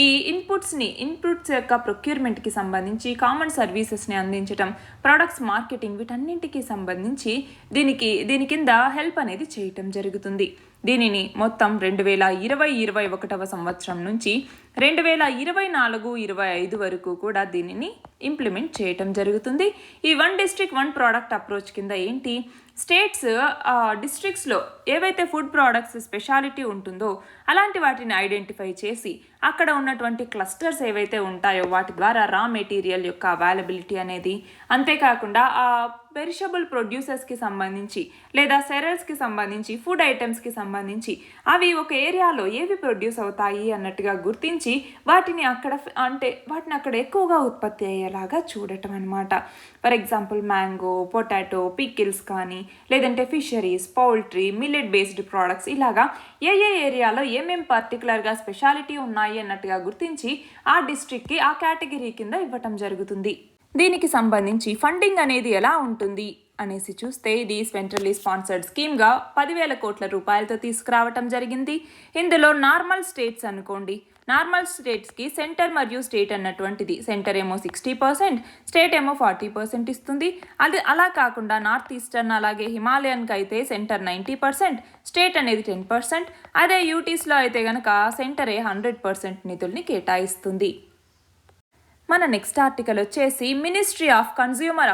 ఈ ఇన్పుట్స్ యొక్క ప్రొక్యూర్మెంట్కి సంబంధించి కామన్ సర్వీసెస్ని అందించడం, ప్రొడక్ట్స్ మార్కెటింగ్ వీటన్నింటికి సంబంధించి దీని కింద హెల్ప్ అనేది చేయటం జరుగుతుంది. దీనిని మొత్తం 2020-21వ సంవత్సరం నుంచి 2024-25 వరకు కూడా దీనిని ఇంప్లిమెంట్ చేయటం జరుగుతుంది. ఈ one district one product approach కింద ఏంటి? స్టేట్స్ డిస్ట్రిక్ట్స్లో ఏవైతే ఫుడ్ ప్రోడక్ట్స్ స్పెషాలిటీ ఉంటుందో అలాంటి వాటిని ఐడెంటిఫై చేసి అక్కడ ఉన్నటువంటి క్లస్టర్స్ ఏవైతే ఉంటాయో వాటి ద్వారా రా మెటీరియల్ యొక్క అవైలబిలిటీ అనేది, అంతేకాకుండా ఆ పెరిషబుల్ ప్రొడ్యూసర్స్కి సంబంధించి లేదా సెరల్స్కి సంబంధించి ఫుడ్ ఐటమ్స్కి సంబంధించి అవి ఒక ఏరియాలో ఏవి ప్రొడ్యూస్ అవుతాయి అన్నట్టుగా గుర్తించి వాటిని అక్కడ ఎక్కువగా ఉత్పత్తి అయ్యేలాగా చూడటం అనమాట. For example mango, potato, pickles కానీ లేదంటే fisheries, poultry, millet based products ఇలాగా ఏ ఏరియాలో ఏమేం పర్టికులర్గా స్పెషాలిటీ ఉన్నాయి అన్నట్టుగా గుర్తించి ఆ డిస్ట్రిక్ట్కి ఆ కేటగిరీ కింద ఇవ్వటం జరుగుతుంది. దీనికి సంబంధించి ఫండింగ్ అనేది ఎలా ఉంటుంది అనేసి చూస్తే ఇది సెంట్రల్లీ స్పాన్సర్డ్ స్కీమ్గా 10,000 కోట్ల రూపాయలతో తీసుకురావటం జరిగింది. ఇందులో నార్మల్ స్టేట్స్ అనుకోండి, నార్మల్ స్టేట్స్కి సెంటర్ మరియు స్టేట్ అన్నటువంటిది సెంటర్ ఏమో 60%, స్టేట్ ఏమో 40% ఇస్తుంది. అలా కాకుండా నార్త్ ఈస్టర్న్ అలాగే హిమాలయన్కి అయితే సెంటర్ 90%, స్టేట్ అనేది 10%. అదే యూటీస్లో అయితే కనుక సెంటరే 100% నిధుల్ని కేటాయిస్తుంది. మన నెక్స్ట్ ఆర్టికల్ వచ్చేసి ministry of consumer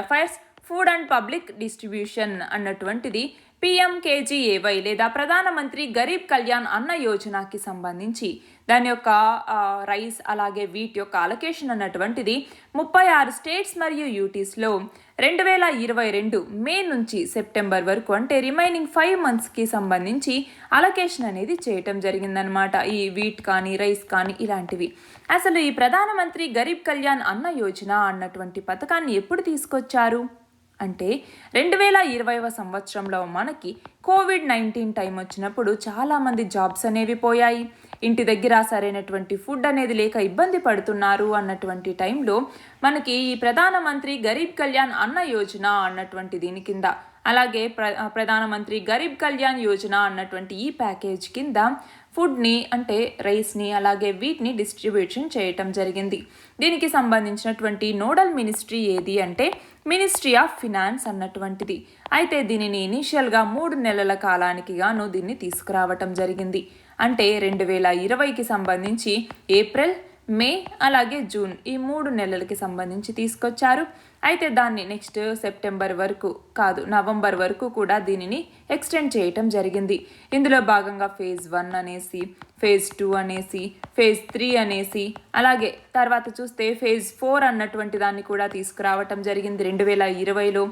affairs food and public distribution అన్నటువంటిది పిఎంకేజీఏవై లేదా ప్రధానమంత్రి గరీబ్ కళ్యాణ్ అన్న యోజనకి సంబంధించి దాని యొక్క రైస్ అలాగే వీట్ యొక్క అలొకేషన్ అన్నటువంటిది 36 స్టేట్స్ మరియు యూటీస్లో 2022 మే నుంచి సెప్టెంబర్ వరకు అంటే రిమైనింగ్ 5 monthsకి సంబంధించి అలొకేషన్ అనేది చేయటం జరిగిందనమాట. ఈ వీట్ కానీ రైస్ కానీ ఇలాంటివి. అసలు ఈ ప్రధానమంత్రి గరీబ్ కళ్యాణ్ అన్న యోజన అన్నటువంటి పథకాన్ని ఎప్పుడు తీసుకొచ్చారు అంటే 2020వ సంవత్సరంలో మనకి కోవిడ్-19 టైం వచ్చినప్పుడు చాలామంది జాబ్స్ అనేవి పోయాయి, ఇంటి దగ్గర సరైనటువంటి ఫుడ్ అనేది లేక ఇబ్బంది పడుతున్నారు అన్నటువంటి టైంలో మనకి ఈ ప్రధానమంత్రి గరీబ్ కళ్యాణ్ అన్న యోజన అన్నటువంటి దీని కింద అలాగే ప్రధానమంత్రి గరీబ్ కళ్యాణ్ యోజన అన్నటువంటి ఈ ప్యాకేజ్ కింద ఫుడ్ని అంటే రైస్ని అలాగే వీటిని డిస్ట్రిబ్యూషన్ చేయటం జరిగింది. దీనికి సంబంధించినటువంటి నోడల్ మినిస్ట్రీ ఏది అంటే మినిస్ట్రీ ఆఫ్ ఫినాన్స్ అన్నటువంటిది. అయితే దీనిని ఇనీషియల్గా 3 నెలల కాలానికి గాను దీన్ని తీసుకురావటం జరిగింది. అంటే 2020కి సంబంధించి ఏప్రిల్, మే అలాగే జూన్ ఈ 3 నెలలకి సంబంధించి తీసుకొచ్చారు. అయితే దాన్ని నెక్స్ట్ సెప్టెంబర్ వరకు కాదు, నవంబర్ వరకు కూడా దీనిని ఎక్స్టెండ్ చేయటం జరిగింది. ఇందులో భాగంగా ఫేజ్ 1 అనేసి, ఫేజ్ 2 అనేసి, ఫేజ్ 3 అనేసి, అలాగే తర్వాత చూస్తే ఫేజ్ 4 అన్నటువంటి దాన్ని కూడా తీసుకురావటం జరిగింది 2020లో.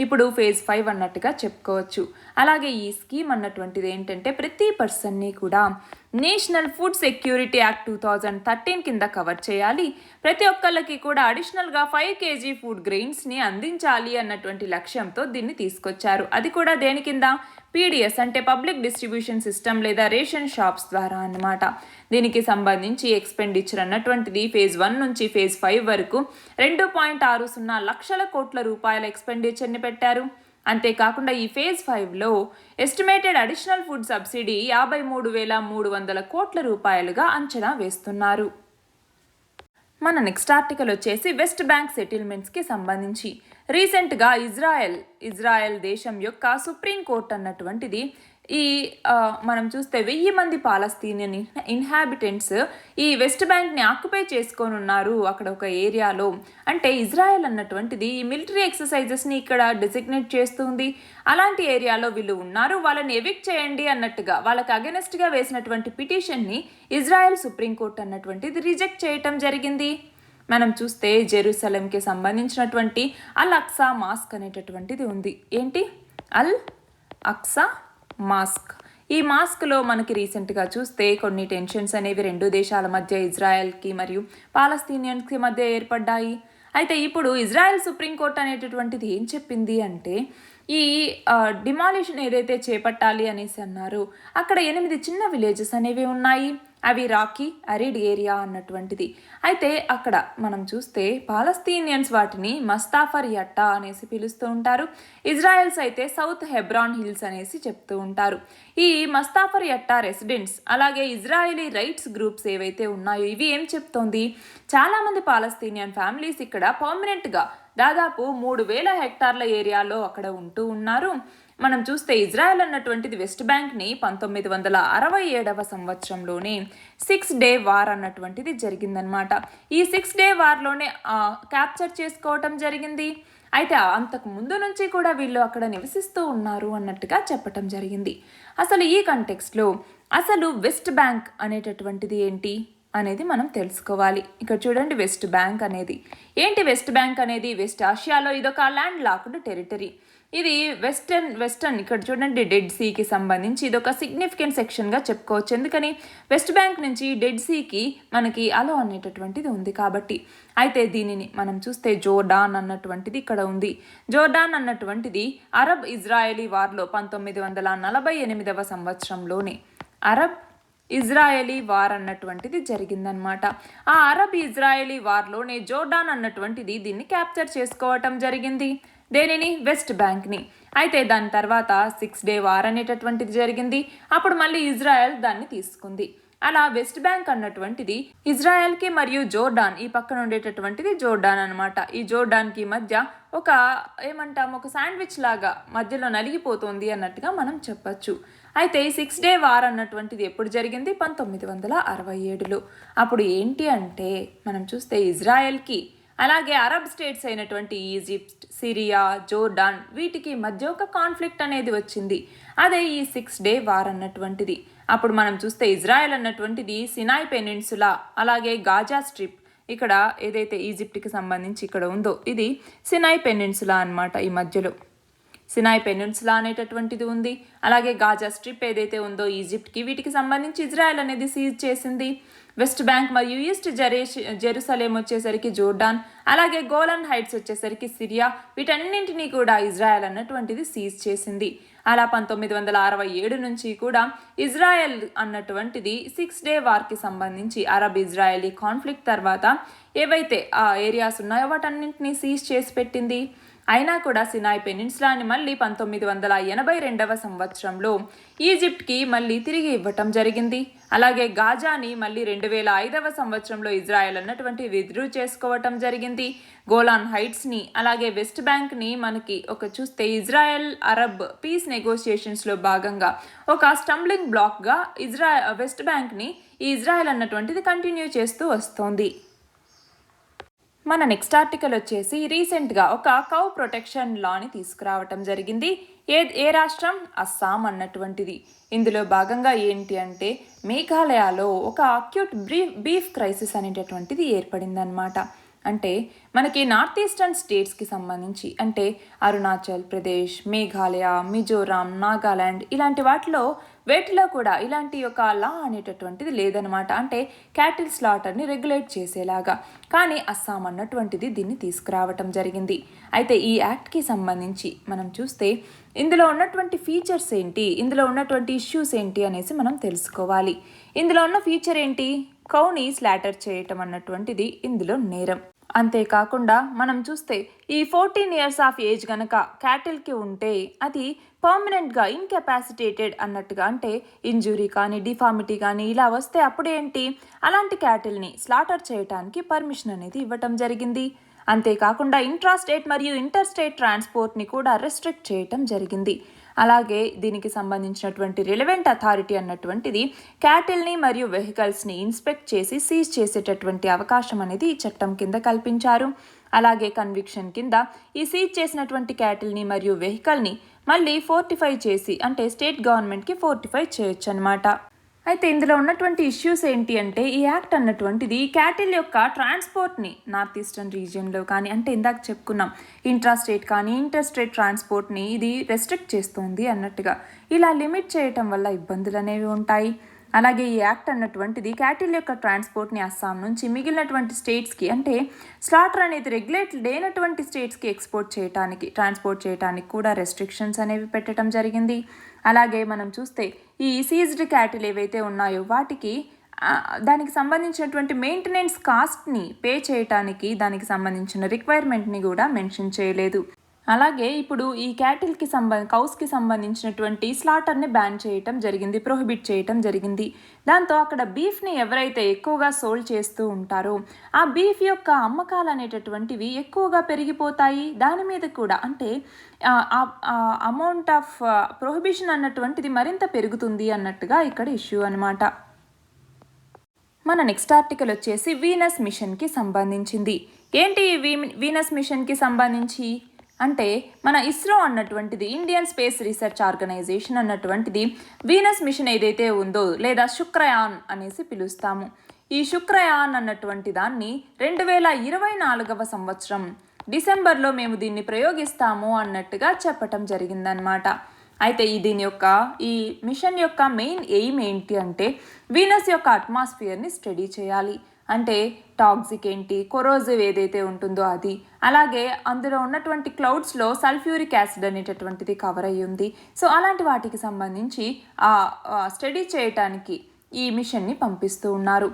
ఇప్పుడు ఫేజ్ 5 అన్నట్టుగా చెప్పుకోవచ్చు. అలాగే ఈ స్కీమ్ అన్నటువంటిది ఏంటంటే ప్రతి పర్సన్ని కూడా నేషనల్ ఫుడ్ సెక్యూరిటీ యాక్ట్ 2013 కింద కవర్ చేయాలి. ప్రతి ఒక్కళ్ళకి కూడా అడిషనల్గా 5 kg ఫుడ్ గ్రెయిన్స్ని అందించాలి అన్నటువంటి లక్ష్యంతో దీన్ని తీసుకొచ్చారు. అది కూడా దేని కింద? పీడిఎస్ అంటే పబ్లిక్ డిస్ట్రిబ్యూషన్ సిస్టమ్ లేదా రేషన్ షాప్స్ ద్వారా అన్నమాట. దీనికి సంబంధించి ఎక్స్పెండిచర్ అన్నటువంటిది ఫేజ్ 1 నుంచి ఫేజ్ 5 వరకు 2.60 లక్షల కోట్ల రూపాయల ఎక్స్పెండిచర్ని పెట్టారు. అంతేకాకుండా ఈ ఫేజ్ 5లో ఎస్టిమేటెడ్ అడిషనల్ ఫుడ్ సబ్సిడీ 53,300 కోట్ల రూపాయలుగా అంచనా వేస్తున్నారు. మన నెక్స్ట్ ఆర్టికల్ వచ్చేసి వెస్ట్ బ్యాంక్ సెటిల్మెంట్స్కి సంబంధించి. రీసెంట్గా ఇజ్రాయెల్ దేశం యొక్క సుప్రీంకోర్టు అన్నటువంటిది మనం చూస్తే 1000 మంది పాలస్తీనియన్ ఇన్హాబిటెంట్స్ ఈ వెస్ట్ బ్యాంక్ని ఆక్యుపై చేసుకొని ఉన్నారు అక్కడ ఒక ఏరియాలో. అంటే ఇజ్రాయెల్ అన్నటువంటిది ఈ మిలిటరీ ఎక్సర్సైజెస్ని ఇక్కడ డిసిగ్నేట్ చేస్తుంది. అలాంటి ఏరియాలో వీళ్ళు ఉన్నారు, వాళ్ళని ఎవిక్ట్ చేయండి అన్నట్టుగా వాళ్ళకి అగెనెస్ట్గా వేసినటువంటి పిటిషన్ని ఇజ్రాయెల్ సుప్రీంకోర్టు అన్నటువంటిది రిజెక్ట్ చేయటం జరిగింది. మనం చూస్తే జెరూసలంకి సంబంధించినటువంటి అల్ అక్సా మాస్క్ అనేటటువంటిది ఉంది. ఏంటి? అల్ అక్సా మాస్క్. ఈ మాస్క్లో మనకి రీసెంట్గా చూస్తే కొన్ని టెన్షన్స్ అనేవి 2 దేశాల మధ్య ఇజ్రాయెల్కి మరియు పాలస్తీనియన్స్కి మధ్య ఏర్పడ్డాయి. అయితే ఇప్పుడు ఇజ్రాయెల్ సుప్రీంకోర్టు అనేటటువంటిది ఏం చెప్పింది అంటే ఈ డిమాలిషన్ ఏదైతే చేపట్టాలి అనేసి అన్నారు, అక్కడ 8 చిన్న విలేజెస్ అనేవి ఉన్నాయి. అవి రాకీ అరిడ్ ఏరియా అన్నటువంటిది. అయితే అక్కడ మనం చూస్తే పాలస్తీనియన్స్ వాటిని మస్తాఫర్ యట్టా అనేసి పిలుస్తూ ఉంటారు. ఇజ్రాయెల్స్ అయితే సౌత్ హెబ్రాన్ హిల్స్ అనేసి చెప్తూ ఉంటారు. ఈ మస్తాఫర్ యట్టా రెసిడెంట్స్ అలాగే ఇజ్రాయలీ రైట్స్ గ్రూప్స్ ఏవైతే ఉన్నాయో ఇవి ఏం చెప్తోంది, చాలామంది పాలస్తీనియన్ ఫ్యామిలీస్ ఇక్కడ పర్మనెంట్గా దాదాపు 3000 హెక్టార్ల ఏరియాలో అక్కడ ఉంటూ ఉన్నారు. మనం చూస్తే ఇజ్రాయెల్ అన్నటువంటిది వెస్ట్ బ్యాంక్ని 1967వ సంవత్సరంలోనే 6 డే వార్ అన్నటువంటిది జరిగిందనమాట. ఈ 6 డే వార్లోనే క్యాప్చర్ చేసుకోవటం జరిగింది. అయితే అంతకు ముందు నుంచి కూడా వీళ్ళు అక్కడ నివసిస్తూ ఉన్నారు అన్నట్టుగా చెప్పటం జరిగింది. అసలు ఈ కంటెక్స్ట్లో అసలు వెస్ట్ బ్యాంక్ అనేటటువంటిది ఏంటి అనేది మనం తెలుసుకోవాలి. ఇక్కడ చూడండి, వెస్ట్ బ్యాంక్ అనేది ఏంటి? వెస్ట్ బ్యాంక్ అనేది వెస్ట్ ఆసియాలో ఇదొక ల్యాండ్ లాక్డ్ టెరిటరీ. ఇది వెస్టర్న్ ఇక్కడ చూడండి డెడ్ సీకి సంబంధించి ఇదొక సిగ్నిఫికెంట్ సెక్షన్గా చెప్పుకోవచ్చు. ఎందుకని? వెస్ట్ బ్యాంక్ నుంచి డెడ్ సీకి మనకి అలో అనేటటువంటిది ఉంది కాబట్టి. అయితే దీనిని మనం చూస్తే జోర్డాన్ అన్నటువంటిది ఇక్కడ ఉంది. జోర్డాన్ అన్నటువంటిది అరబ్ ఇజ్రాయలీ వార్లో 1948వ సంవత్సరంలోనే అరబ్ ఇజ్రాయలీ వార్ అన్నటువంటిది జరిగిందనమాట. ఆ అరబ్ ఇజ్రాయలీ వార్లోనే జోర్డాన్ అన్నటువంటిది దీన్ని క్యాప్చర్ చేసుకోవటం జరిగింది. దేనిని? వెస్ట్ బ్యాంక్ని. అయితే దాని తర్వాత 6 డే వార్ అనేటటువంటిది జరిగింది. అప్పుడు మళ్ళీ ఇజ్రాయెల్ దాన్ని తీసుకుంది. అలా వెస్ట్ బ్యాంక్ అన్నటువంటిది ఇజ్రాయెల్కి మరియు జోర్డాన్ ఈ పక్కన ఉండేటటువంటిది జోర్డాన్ అనమాట. ఈ జోర్డాన్కి మధ్య ఒక శాండ్విచ్ లాగా మధ్యలో నలిగిపోతుంది అన్నట్టుగా మనం చెప్పచ్చు. అయితే ఈ 6 డే వార్ అన్నటువంటిది ఎప్పుడు జరిగింది? 1967లో. అప్పుడు ఏంటి అంటే మనం చూస్తే ఇజ్రాయెల్కి అలాగే అరబ్ స్టేట్స్ అయినటువంటి ఈజిప్ట్, సిరియా, జోర్డాన్ వీటికి మధ్య ఒక కాన్ఫ్లిక్ట్ అనేది వచ్చింది. అదే ఈ 6 డే వార్ అన్నటువంటిది. అప్పుడు మనం చూస్తే ఇజ్రాయెల్ అన్నటువంటిది సినాయ్ పెనిన్సులా అలాగే గాజా స్ట్రిప్, ఇక్కడ ఏదైతే ఈజిప్ట్కి సంబంధించి ఇక్కడ ఉందో ఇది సినాయ్ పెనిన్సులా అన్నమాట. ఈ మధ్యలో సినాయ్ పెనిన్సులా అనేటటువంటిది ఉంది. అలాగే గాజా స్ట్రిప్ ఏదైతే ఉందో ఈజిప్ట్కి, వీటికి సంబంధించి ఇజ్రాయెల్ అనేది సీజ్ చేసింది. వెస్ట్ బ్యాంక్ మరియు ఈస్ట్ జెరూసలేం వచ్చేసరికి జోర్డాన్, అలాగే గోలన్ హైట్స్ వచ్చేసరికి సిరియా, వీటన్నింటినీ కూడా ఇజ్రాయెల్ అన్నటువంటిది సీజ్ చేసింది. అలా 1967 నుంచి కూడా ఇజ్రాయెల్ అన్నటువంటిది 6 డే వార్కి సంబంధించి అరబ్ ఇజ్రాయలీ కాన్ఫ్లిక్ట్ తర్వాత ఏవైతే ఆ ఏరియాస్ ఉన్నాయో వాటన్నింటినీ సీజ్ చేసి పెట్టింది. అయినా కూడా సినాయ్ పెనిన్సులాని మళ్ళీ 1982వ సంవత్సరంలో ఈజిప్ట్కి మళ్ళీ తిరిగి ఇవ్వటం జరిగింది. అలాగే గాజాని మళ్ళీ 2005వ సంవత్సరంలో ఇజ్రాయెల్ అన్నటువంటి విత్డ్రా చేసుకోవటం జరిగింది. గోలాన్ హైట్స్ని అలాగే వెస్ట్ బ్యాంక్ని మనకి చూస్తే ఇజ్రాయెల్ అరబ్ పీస్ నెగోషియేషన్స్లో భాగంగా ఒక స్టంబ్లింగ్ బ్లాక్గా వెస్ట్ బ్యాంక్ని ఈ ఇజ్రాయెల్ అన్నటువంటిది కంటిన్యూ చేస్తూ వస్తోంది. మన నెక్స్ట్ ఆర్టికల్ వచ్చేసి రీసెంట్గా ఒక కౌ ప్రొటెక్షన్ లాని తీసుకురావటం జరిగింది. ఏ రాష్ట్రం? అస్సాం అన్నటువంటిది. ఇందులో భాగంగా ఏంటి అంటే మేఘాలయలో ఒక అక్యూట్ బీఫ్ క్రైసిస్ అనేటటువంటిది ఏర్పడిందనమాట. అంటే మనకి నార్త్ ఈస్టర్న్ స్టేట్స్కి సంబంధించి అంటే అరుణాచల్ ప్రదేశ్, మేఘాలయ, మిజోరాం, నాగాలాండ్ ఇలాంటి వేటిలో కూడా ఇలాంటి ఒక లా అనేటటువంటిది లేదనమాట. అంటే క్యాటిల్ స్లాటర్ని రెగ్యులేట్ చేసేలాగా. కానీ అస్సాం అన్నటువంటిది దీన్ని తీసుకురావటం జరిగింది. అయితే ఈ యాక్ట్కి సంబంధించి మనం చూస్తే ఇందులో ఉన్నటువంటి ఫీచర్స్ ఏంటి, ఇందులో ఉన్నటువంటి ఇష్యూస్ ఏంటి అనేసి మనం తెలుసుకోవాలి. ఇందులో ఉన్న ఫీచర్ ఏంటి? కౌని స్లాటర్ చేయటం అన్నటువంటిది ఇందులో నేరం. అంతేకాకుండా మనం చూస్తే ఈ 14 years ఆఫ్ ఏజ్ గనక క్యాటిల్కి ఉంటే అది పర్మనెంట్గా ఇన్కెపాసిటేటెడ్ అన్నట్టుగా, అంటే ఇంజురీ కానీ డిఫార్మిటీ కానీ ఇలా వస్తే అప్పుడేంటి అలాంటి క్యాటిల్ని స్లాటర్ చేయడానికి పర్మిషన్ అనేది ఇవ్వటం జరిగింది. అంతేకాకుండా ఇంట్రాస్టేట్ మరియు ఇంటర్ స్టేట్ ట్రాన్స్పోర్ట్ని కూడా రెస్ట్రిక్ట్ చేయటం జరిగింది. అలాగే దీనికి సంబంధించినటువంటి రిలవెంట్ అథారిటీ అన్నటువంటిది క్యాటిల్ని మరియు వెహికల్స్ని ఇన్స్పెక్ట్ చేసి సీజ్ చేసేటటువంటి అవకాశం అనేది ఈ చట్టం కింద కల్పించారు. అలాగే కన్విక్షన్ కింద ఈ సీజ్ చేసినటువంటి క్యాటిల్ని మరియు వెహికల్ని మళ్ళీ ఫోర్టిఫై చేసి, అంటే స్టేట్ గవర్నమెంట్కి ఫోర్టిఫై చేయొచ్చు అనమాట. అయితే ఇందులో ఉన్నటువంటి ఇష్యూస్ ఏంటి అంటే ఈ యాక్ట్ అన్నటువంటిది క్యాటిల్ యొక్క ట్రాన్స్పోర్ట్ని నార్త్ ఈస్టర్న్ రీజియన్లో కానీ, అంటే ఇందాక చెప్పుకున్నాం ఇంట్రాస్టేట్ కానీ ఇంటర్ స్టేట్ ట్రాన్స్పోర్ట్ని ఇది రెస్ట్రిక్ట్ చేస్తుంది అన్నట్టుగా. ఇలా లిమిట్ చేయటం వల్ల ఇబ్బందులు అనేవి ఉంటాయి. అలాగే ఈ యాక్ట్ అన్నటువంటిది క్యాటిల్ యొక్క ట్రాన్స్పోర్ట్ని అస్సాం నుంచి మిగిలినటువంటి స్టేట్స్కి, అంటే స్లాటర్ అనేది రెగ్యులేట్ లేనటువంటి స్టేట్స్కి ట్రాన్స్పోర్ట్ చేయడానికి కూడా రెస్ట్రిక్షన్స్ అనేవి పెట్టడం జరిగింది. అలాగే మనం చూస్తే ఈ సీజ్డ్ క్యాటిల్ ఏవైతే ఉన్నాయో వాటికి దానికి సంబంధించినటువంటి మెయింటెనెన్స్ కాస్ట్ని పే చేయటానికి దానికి సంబంధించిన రిక్వైర్మెంట్ని కూడా మెన్షన్ చేయలేదు. అలాగే ఇప్పుడు ఈ క్యాటిల్కి కౌస్కి సంబంధించినటువంటి స్లాటర్ని బ్యాన్ చేయటం జరిగింది, ప్రొహిబిట్ చేయటం జరిగింది. దాంతో అక్కడ బీఫ్ని ఎవరైతే ఎక్కువగా సోల్డ్ చేస్తూ ఉంటారో ఆ బీఫ్ యొక్క అమ్మకాలు అనేటటువంటివి ఎక్కువగా పెరిగిపోతాయి. దాని మీద కూడా అంటే అమౌంట్ ఆఫ్ ప్రొహిబిషన్ అన్నటువంటిది మరింత పెరుగుతుంది అన్నట్టుగా ఇక్కడ ఇష్యూ అనమాట. మన నెక్స్ట్ ఆర్టికల్ వచ్చేసి వీనస్ మిషన్కి సంబంధించింది. ఏంటి వీనస్ మిషన్కి సంబంధించి అంటే మన ఇస్రో అన్నటువంటిది ఇండియన్ స్పేస్ రీసెర్చ్ ఆర్గనైజేషన్ అన్నటువంటిది వీనస్ మిషన్ ఏదైతే ఉందో లేదా శుక్రయాన్ అనేసి పిలుస్తాము. ఈ శుక్రయాన్ అన్నటువంటి దాన్ని 2024వ సంవత్సరం డిసెంబర్లో మేము దీన్ని ప్రయోగిస్తాము అన్నట్టుగా చెప్పటం జరిగిందనమాట. అయితే ఈ మిషన్ యొక్క మెయిన్ ఎయిమ్ ఏంటి అంటే వీనస్ యొక్క అట్మాస్ఫియర్ని స్టడీ చేయాలి. అంటే టాక్సిక్ ఏంటి, కొరోజివ్ ఏదైతే ఉంటుందో అది, అలాగే అందులో ఉన్నటువంటి క్లౌడ్స్లో సల్ఫ్యూరిక్ యాసిడ్ అనేటటువంటిది కవర్ అయ్యి ఉంది. సో అలాంటి వాటికి సంబంధించి స్టడీ చేయటానికి ఈ మిషన్ని పంపిస్తూ ఉన్నారు.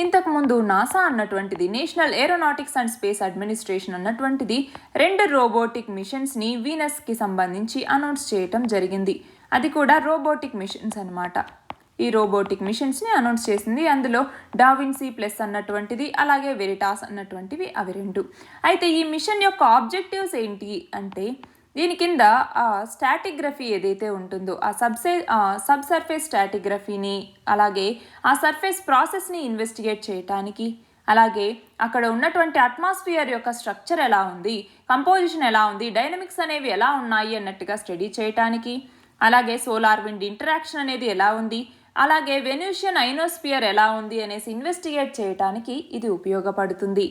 ఇంతకుముందు నాసా అన్నటువంటిది national aeronautics and space administration అన్నటువంటిది 2 రోబోటిక్ మిషన్స్ని వీనస్కి సంబంధించి అనౌన్స్ చేయటం జరిగింది. అది కూడా రోబోటిక్ మిషన్స్ అనమాట. ఈ రోబోటిక్ మిషన్స్ని అనౌన్స్ చేసింది. అందులో డావిన్సీ ప్లస్ అన్నటువంటిది అలాగే వెరిటాస్ అన్నటువంటివి అవి 2. అయితే ఈ మిషన్ యొక్క ఆబ్జెక్టివ్స్ ఏంటి అంటే దీని కింద స్టాటిగ్రఫీ ఏదైతే ఉంటుందో సబ్ సర్ఫేస్ స్టాటిగ్రఫీని, అలాగే ఆ సర్ఫేస్ ప్రాసెస్ని ఇన్వెస్టిగేట్ చేయటానికి, అలాగే అక్కడ ఉన్నటువంటి అట్మాస్ఫియర్ యొక్క స్ట్రక్చర్ ఎలా ఉంది, కంపోజిషన్ ఎలా ఉంది, డైనమిక్స్ అనేవి ఎలా ఉన్నాయి అన్నట్టుగా స్టడీ చేయటానికి, అలాగే సోలార్ విండ్ ఇంటరాక్షన్ అనేది ఎలా ఉంది, అలాగే వెనూషియన్ ఐనోస్పియర్ ఎలా ఉంది అనేసి ఇన్వెస్టిగేట్ చేయటానికి ఇది ఉపయోగపడుతుంది.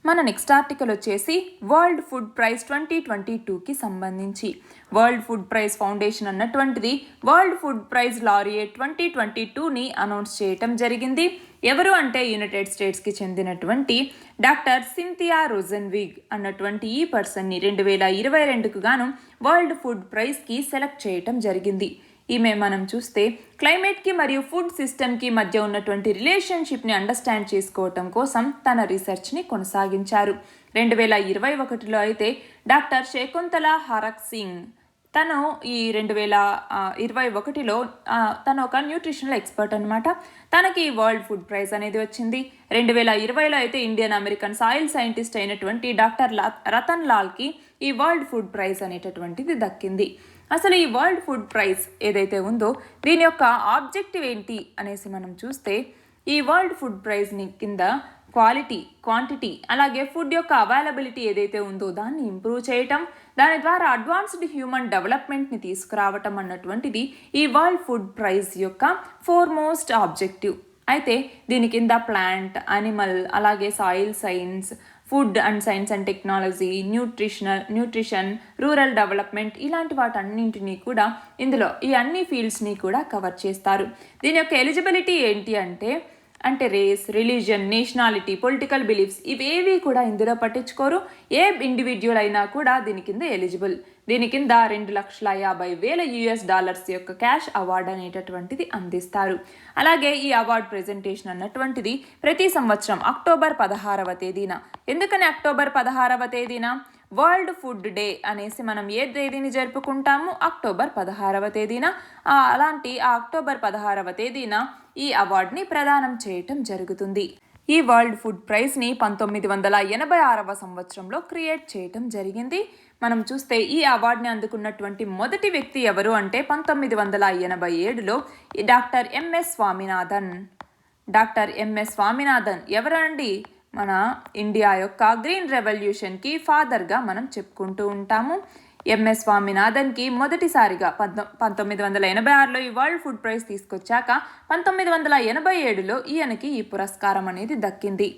మన నెక్స్ట్ ఆర్టికల్ వచ్చేసి వరల్డ్ ఫుడ్ ప్రైజ్ 2022కి సంబంధించి. వరల్డ్ ఫుడ్ ప్రైజ్ ఫౌండేషన్ అన్నటువంటిది వరల్డ్ ఫుడ్ ప్రైజ్ లారియట్ 2022ని అనౌన్స్ చేయటం జరిగింది. ఎవరు అంటే యునైటెడ్ స్టేట్స్కి చెందినటువంటి డాక్టర్ సింథియా రోజెన్విగ్ అన్నటువంటి ఈ పర్సన్ని 2022కు గాను వరల్డ్ ఫుడ్ ప్రైజ్కి సెలెక్ట్ చేయటం జరిగింది. ఈమె మనం చూస్తే క్లైమేట్కి మరియు ఫుడ్ సిస్టమ్కి మధ్య ఉన్నటువంటి రిలేషన్షిప్ని అండర్స్టాండ్ చేసుకోవటం కోసం తన రీసెర్చ్ని కొనసాగించారు. 2021లో అయితే డాక్టర్ శకుంతలా హరక్ సింగ్ తను ఈ 2021లో తను ఒక న్యూట్రిషనల్ ఎక్స్పర్ట్ అనమాట. తనకి వరల్డ్ ఫుడ్ ప్రైజ్ అనేది వచ్చింది. 2020లో అయితే ఇండియన్ అమెరికన్ సాయిల్ సైంటిస్ట్ అయినటువంటి డాక్టర్ రతన్ లాల్కి ఈ వరల్డ్ ఫుడ్ ప్రైజ్ అనేటటువంటిది దక్కింది. అసలు ఈ వరల్డ్ ఫుడ్ ప్రైజ్ ఏదైతే ఉందో దీని యొక్క ఆబ్జెక్టివ్ ఏంటి అనేసి మనం చూస్తే, ఈ వరల్డ్ ఫుడ్ ప్రైజ్ని కింద క్వాలిటీ, క్వాంటిటీ, అలాగే ఫుడ్ యొక్క అవైలబిలిటీ ఏదైతే ఉందో దాన్ని ఇంప్రూవ్ చేయటం, దాని ద్వారా అడ్వాన్స్డ్ హ్యూమన్ డెవలప్మెంట్ని తీసుకురావటం అన్నటువంటిది ఈ వరల్డ్ ఫుడ్ ప్రైజ్ యొక్క ఫోర్మోస్ట్ ఆబ్జెక్టివ్. అయితే దీని కింద ప్లాంట్, అనిమల్, అలాగే soil science, food and science and technology, nutrition, rural development ఇలాంటి వాటన్నింటినీ కూడా ఇందులో ఈ అన్ని ఫీల్డ్స్ని కూడా కవర్ చేస్తారు. దీని యొక్క ఎలిజిబిలిటీ ఏంటి అంటే race, religion, nationality, political beliefs ఇవేవి కూడా ఇందులో పట్టించుకోరు. ఏ ఇండివిడ్యువల్ అయినా కూడా దీని కింద ఎలిజిబుల్. దీని కింద $2,50,000 యొక్క క్యాష్ అవార్డు అనేటటువంటిది అందిస్తారు. అలాగే ఈ అవార్డు ప్రెజెంటేషన్ అన్నటువంటిది ప్రతి సంవత్సరం అక్టోబర్ 16వ తేదీన. ఎందుకని అక్టోబర్ 16వ తేదీన? వరల్డ్ ఫుడ్ డే అనేసి మనం ఏ తేదీని జరుపుకుంటాము? అక్టోబర్ 16వ తేదీన. అలాంటి అక్టోబర్ 16వ తేదీన ఈ అవార్డుని ప్రదానం చేయటం జరుగుతుంది. ఈ వరల్డ్ ఫుడ్ ప్రైజ్ని 1986వ సంవత్సరంలో క్రియేట్ చేయటం జరిగింది. మనం చూస్తే ఈ అవార్డుని అందుకున్నటువంటి మొదటి వ్యక్తి ఎవరు అంటే 1987లో doctor MS Swaminathan. Doctor MS Swaminathan ఎవరండి? మన ఇండియా యొక్క గ్రీన్ రెవల్యూషన్కి ఫాదర్గా మనం చెప్పుకుంటూ ఉంటాము. ఎంఎస్ స్వామినాథన్కి మొదటిసారిగా 1986లో ఈ వరల్డ్ ఫుడ్ ప్రైజ్ తీసుకొచ్చాక 1987లో ఈయనకి ఈ పురస్కారం అనేది దక్కింది.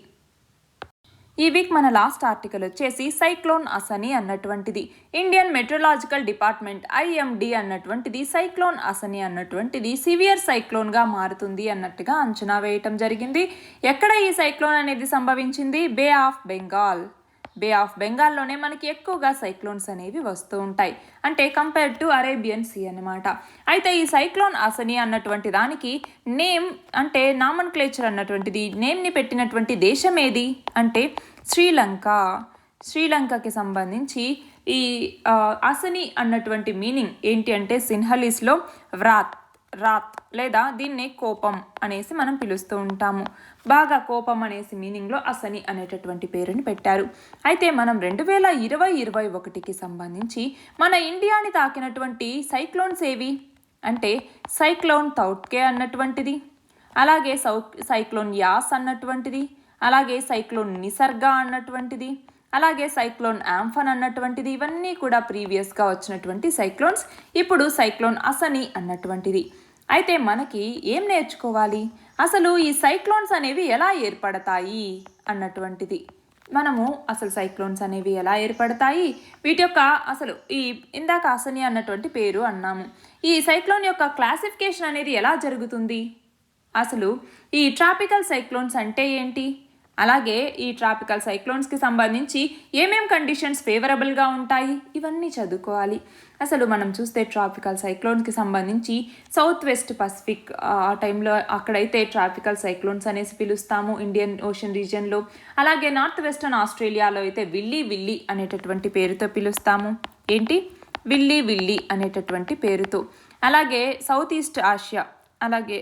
ఈ వీక్ మన లాస్ట్ ఆర్టికల్ వచ్చేసి సైక్లోన్ అసని అన్నటువంటిది. ఇండియన్ మెట్రలాజికల్ డిపార్ట్మెంట్ IMD అన్నటువంటిది సైక్లోన్ అసని అన్నటువంటిది సివియర్ సైక్లోన్గా మారుతుంది అన్నట్టుగా అంచనా వేయటం జరిగింది. ఎక్కడ ఈ సైక్లోన్ అనేది సంభవించింది? బే ఆఫ్ బెంగాల్లోనే మనకి ఎక్కువగా సైక్లోన్స్ అనేవి వస్తూ ఉంటాయి. అంటే కంపేర్ టు అరేబియన్ సీ అనమాట. అయితే ఈ సైక్లోన్ అసని అన్నటువంటి దానికి నేమ్ అంటే నామన్క్లేచర్ అన్నటువంటిది నేమ్ని పెట్టినటువంటి దేశం ఏది అంటే శ్రీలంకకి సంబంధించి ఈ అసని అన్నటువంటి మీనింగ్ ఏంటి అంటే సిన్హలీస్లో రాత్ లేదా దీన్నే కోపం అనేసి మనం పిలుస్తూ ఉంటాము. బాగా కోపం అనేసి మీనింగ్లో అసని అనేటటువంటి పేరుని పెట్టారు. అయితే మనం 2020-21కి సంబంధించి మన ఇండియాని తాకినటువంటి సైక్లోన్స్ ఏవి అంటే సైక్లోన్ తౌట్కే అన్నటువంటిది, అలాగే సైక్లోన్ యాస్ అన్నటువంటిది, అలాగే సైక్లోన్ నిసర్గా అన్నటువంటిది, అలాగే సైక్లోన్ ఆంఫన్ అన్నటువంటిది. ఇవన్నీ కూడా ప్రీవియస్గా వచ్చినటువంటి సైక్లోన్స్. ఇప్పుడు సైక్లోన్ అసని అన్నటువంటిది. అయితే మనకి ఏం నేర్చుకోవాలి? అసలు ఈ సైక్లోన్స్ అనేవి ఎలా ఏర్పడతాయి అన్నటువంటిది. మనము అసలు సైక్లోన్స్ అనేవి ఎలా ఏర్పడతాయి, వీటి యొక్క అసలు ఈ ఇందాక అసని అన్నటువంటి పేరు అన్నాము. ఈ సైక్లోన్ యొక్క క్లాసిఫికేషన్ అనేది ఎలా జరుగుతుంది? అసలు ఈ ట్రాపికల్ సైక్లోన్స్ అంటే ఏంటి, అలాగే ఈ ట్రాపికల్ సైక్లోన్స్కి సంబంధించి ఏమేం కండిషన్స్ ఫేవరబుల్గా ఉంటాయి, ఇవన్నీ చదువుకోవాలి. అసలు మనం చూస్తే ట్రాపికల్ సైక్లోన్స్కి సంబంధించి సౌత్ వెస్ట్ పసిఫిక్ ఆ టైంలో అక్కడైతే ట్రాపికల్ సైక్లోన్స్ అనేసి పిలుస్తాము ఇండియన్ ఓషన్ రీజియన్లో. అలాగే నార్త్ వెస్టర్న్ ఆస్ట్రేలియాలో అయితే విల్లీ అనేటటువంటి పేరుతో పిలుస్తాము. ఏంటి? విల్లీ అనేటటువంటి పేరుతో. అలాగే సౌత్ ఈస్ట్ ఆసియా, అలాగే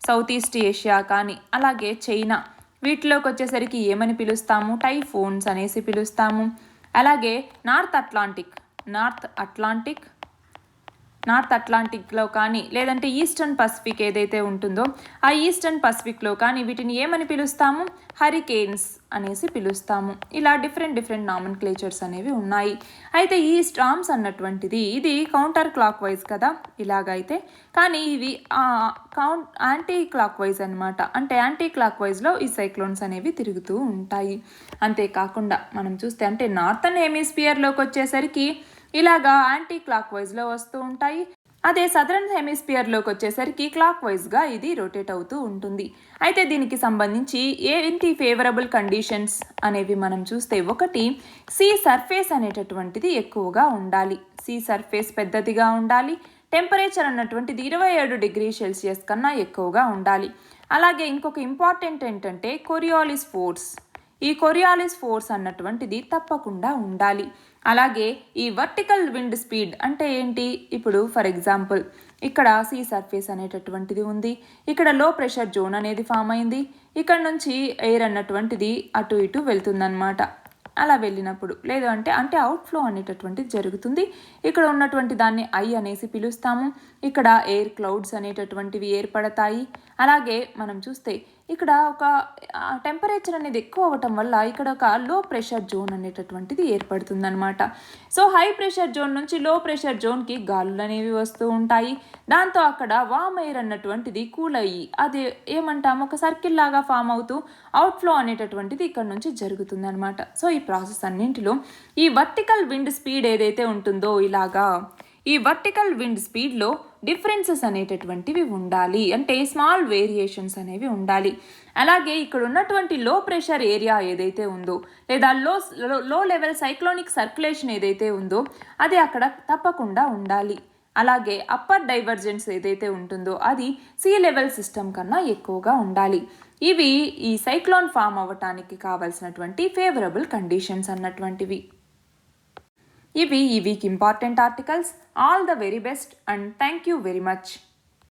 సౌత్ ఈస్ట్ ఏషియా కానీ అలాగే చైనా, వీటిలోకి వచ్చేసరికి ఏమని పిలుస్తాము? టైఫోన్స్ అనేసి పిలుస్తాము. అలాగే నార్త్ అట్లాంటిక్లో కానీ లేదంటే ఈస్టర్న్ పసిఫిక్ ఏదైతే ఉంటుందో ఆ ఈస్టర్న్ పసిఫిక్లో కానీ వీటిని ఏమని పిలుస్తాము? హరికేన్స్ అనేసి పిలుస్తాము. ఇలా డిఫరెంట్ నామన్క్లేచర్స్ అనేవి ఉన్నాయి. అయితే ఈ స్టార్మ్స్ అన్నటువంటిది ఇది కౌంటర్ క్లాక్ వైజ్ కదా ఇలాగైతే, కానీ ఇవి యాంటీ క్లాక్ వైజ్ అనమాట. అంటే యాంటీ క్లాక్ వైజ్లో ఈ సైక్లోన్స్ అనేవి తిరుగుతూ ఉంటాయి. అంతేకాకుండా మనం చూస్తే అంటే నార్థన్ హెమిస్ఫియర్లోకి వచ్చేసరికి ఇలాగా యాంటీ క్లాక్ వైజ్లో వస్తూ ఉంటాయి. అదే సదరన్ హెమిస్ఫియర్లోకి వచ్చేసరికి క్లాక్ వైజ్గా ఇది రొటేట్ అవుతూ ఉంటుంది. అయితే దీనికి సంబంధించి ఏంటి ఫేవరబుల్ కండిషన్స్ అనేవి మనం చూస్తే, ఒకటి సీ సర్ఫేస్ అనేటటువంటిది ఎక్కువగా ఉండాలి. సీ సర్ఫేస్ పెద్దదిగా ఉండాలి. టెంపరేచర్ అన్నటువంటిది 27 డిగ్రీ సెల్సియస్ కన్నా ఎక్కువగా ఉండాలి. అలాగే ఇంకొక ఇంపార్టెంట్ ఏంటంటే కొరియాలిస్ ఫోర్స్. ఈ కొరియాలిస్ ఫోర్స్ అన్నటువంటిది తప్పకుండా ఉండాలి. అలాగే ఈ వర్టికల్ విండ్ స్పీడ్ అంటే ఏంటి? ఇప్పుడు ఫర్ ఎగ్జాంపుల్ ఇక్కడ సీ సర్ఫేస్ అనేటటువంటిది ఉంది, ఇక్కడ లో ప్రెషర్ జోన్ అనేది ఫామ్ అయింది, ఇక్కడ నుంచి ఎయిర్ అన్నటువంటిది అటు ఇటు వెళ్తుందన్నమాట. అలా వెళ్ళినప్పుడు లేదు అంటే అవుట్ఫ్లో అనేటటువంటిది జరుగుతుంది. ఇక్కడ ఉన్నటువంటి దాన్ని ఐ అనేసి పిలుస్తాము. ఇక్కడ ఎయిర్ క్లౌడ్స్ అనేటటువంటివి ఏర్పడతాయి. అలాగే మనం చూస్తే ఇక్కడ ఒక టెంపరేచర్ అనేది ఎక్కువ అవ్వటం వల్ల ఇక్కడ ఒక లో ప్రెషర్ జోన్ అనేటటువంటిది ఏర్పడుతుందన్నమాట. సో హై ప్రెషర్ జోన్ నుంచి లో ప్రెషర్ జోన్కి గాలులు అనేవి వస్తూ ఉంటాయి. దాంతో అక్కడ వామ్ ఎయిర్ అన్నటువంటిది కూల్ అయ్యి అది ఏమంటాము ఒక సర్కిల్ లాగా ఫామ్ అవుతూ అవుట్ఫ్లో అనేటటువంటిది ఇక్కడ నుంచి జరుగుతుందన్నమాట. సో ఈ ప్రాసెస్ అన్నింటిలో ఈ వర్టికల్ విండ్ స్పీడ్ ఏదైతే ఉంటుందో ఇలాగా ఈ వర్టికల్ విండ్ స్పీడ్లో డిఫరెన్సెస్ అనేటటువంటివి ఉండాలి, అంటే స్మాల్ వేరియేషన్స్ అనేవి ఉండాలి. అలాగే ఇక్కడ ఉన్నటువంటి లో ప్రెషర్ ఏరియా ఏదైతే ఉందో లేదా లో లెవెల్ సైక్లోనిక్ సర్క్యులేషన్ ఏదైతే ఉందో అది అక్కడ తప్పకుండా ఉండాలి. అలాగే అప్పర్ డైవర్జెన్స్ ఏదైతే ఉంటుందో అది సీ లెవెల్ సిస్టమ్ కన్నా ఎక్కువగా ఉండాలి. ఇవి ఈ సైక్లోన్ ఫామ్ అవ్వటానికి కావాల్సినటువంటి ఫేవరబుల్ కండిషన్స్ అన్నటువంటివి. ఇవి ఈ వీక్ important articles. All the very best and thank you very much.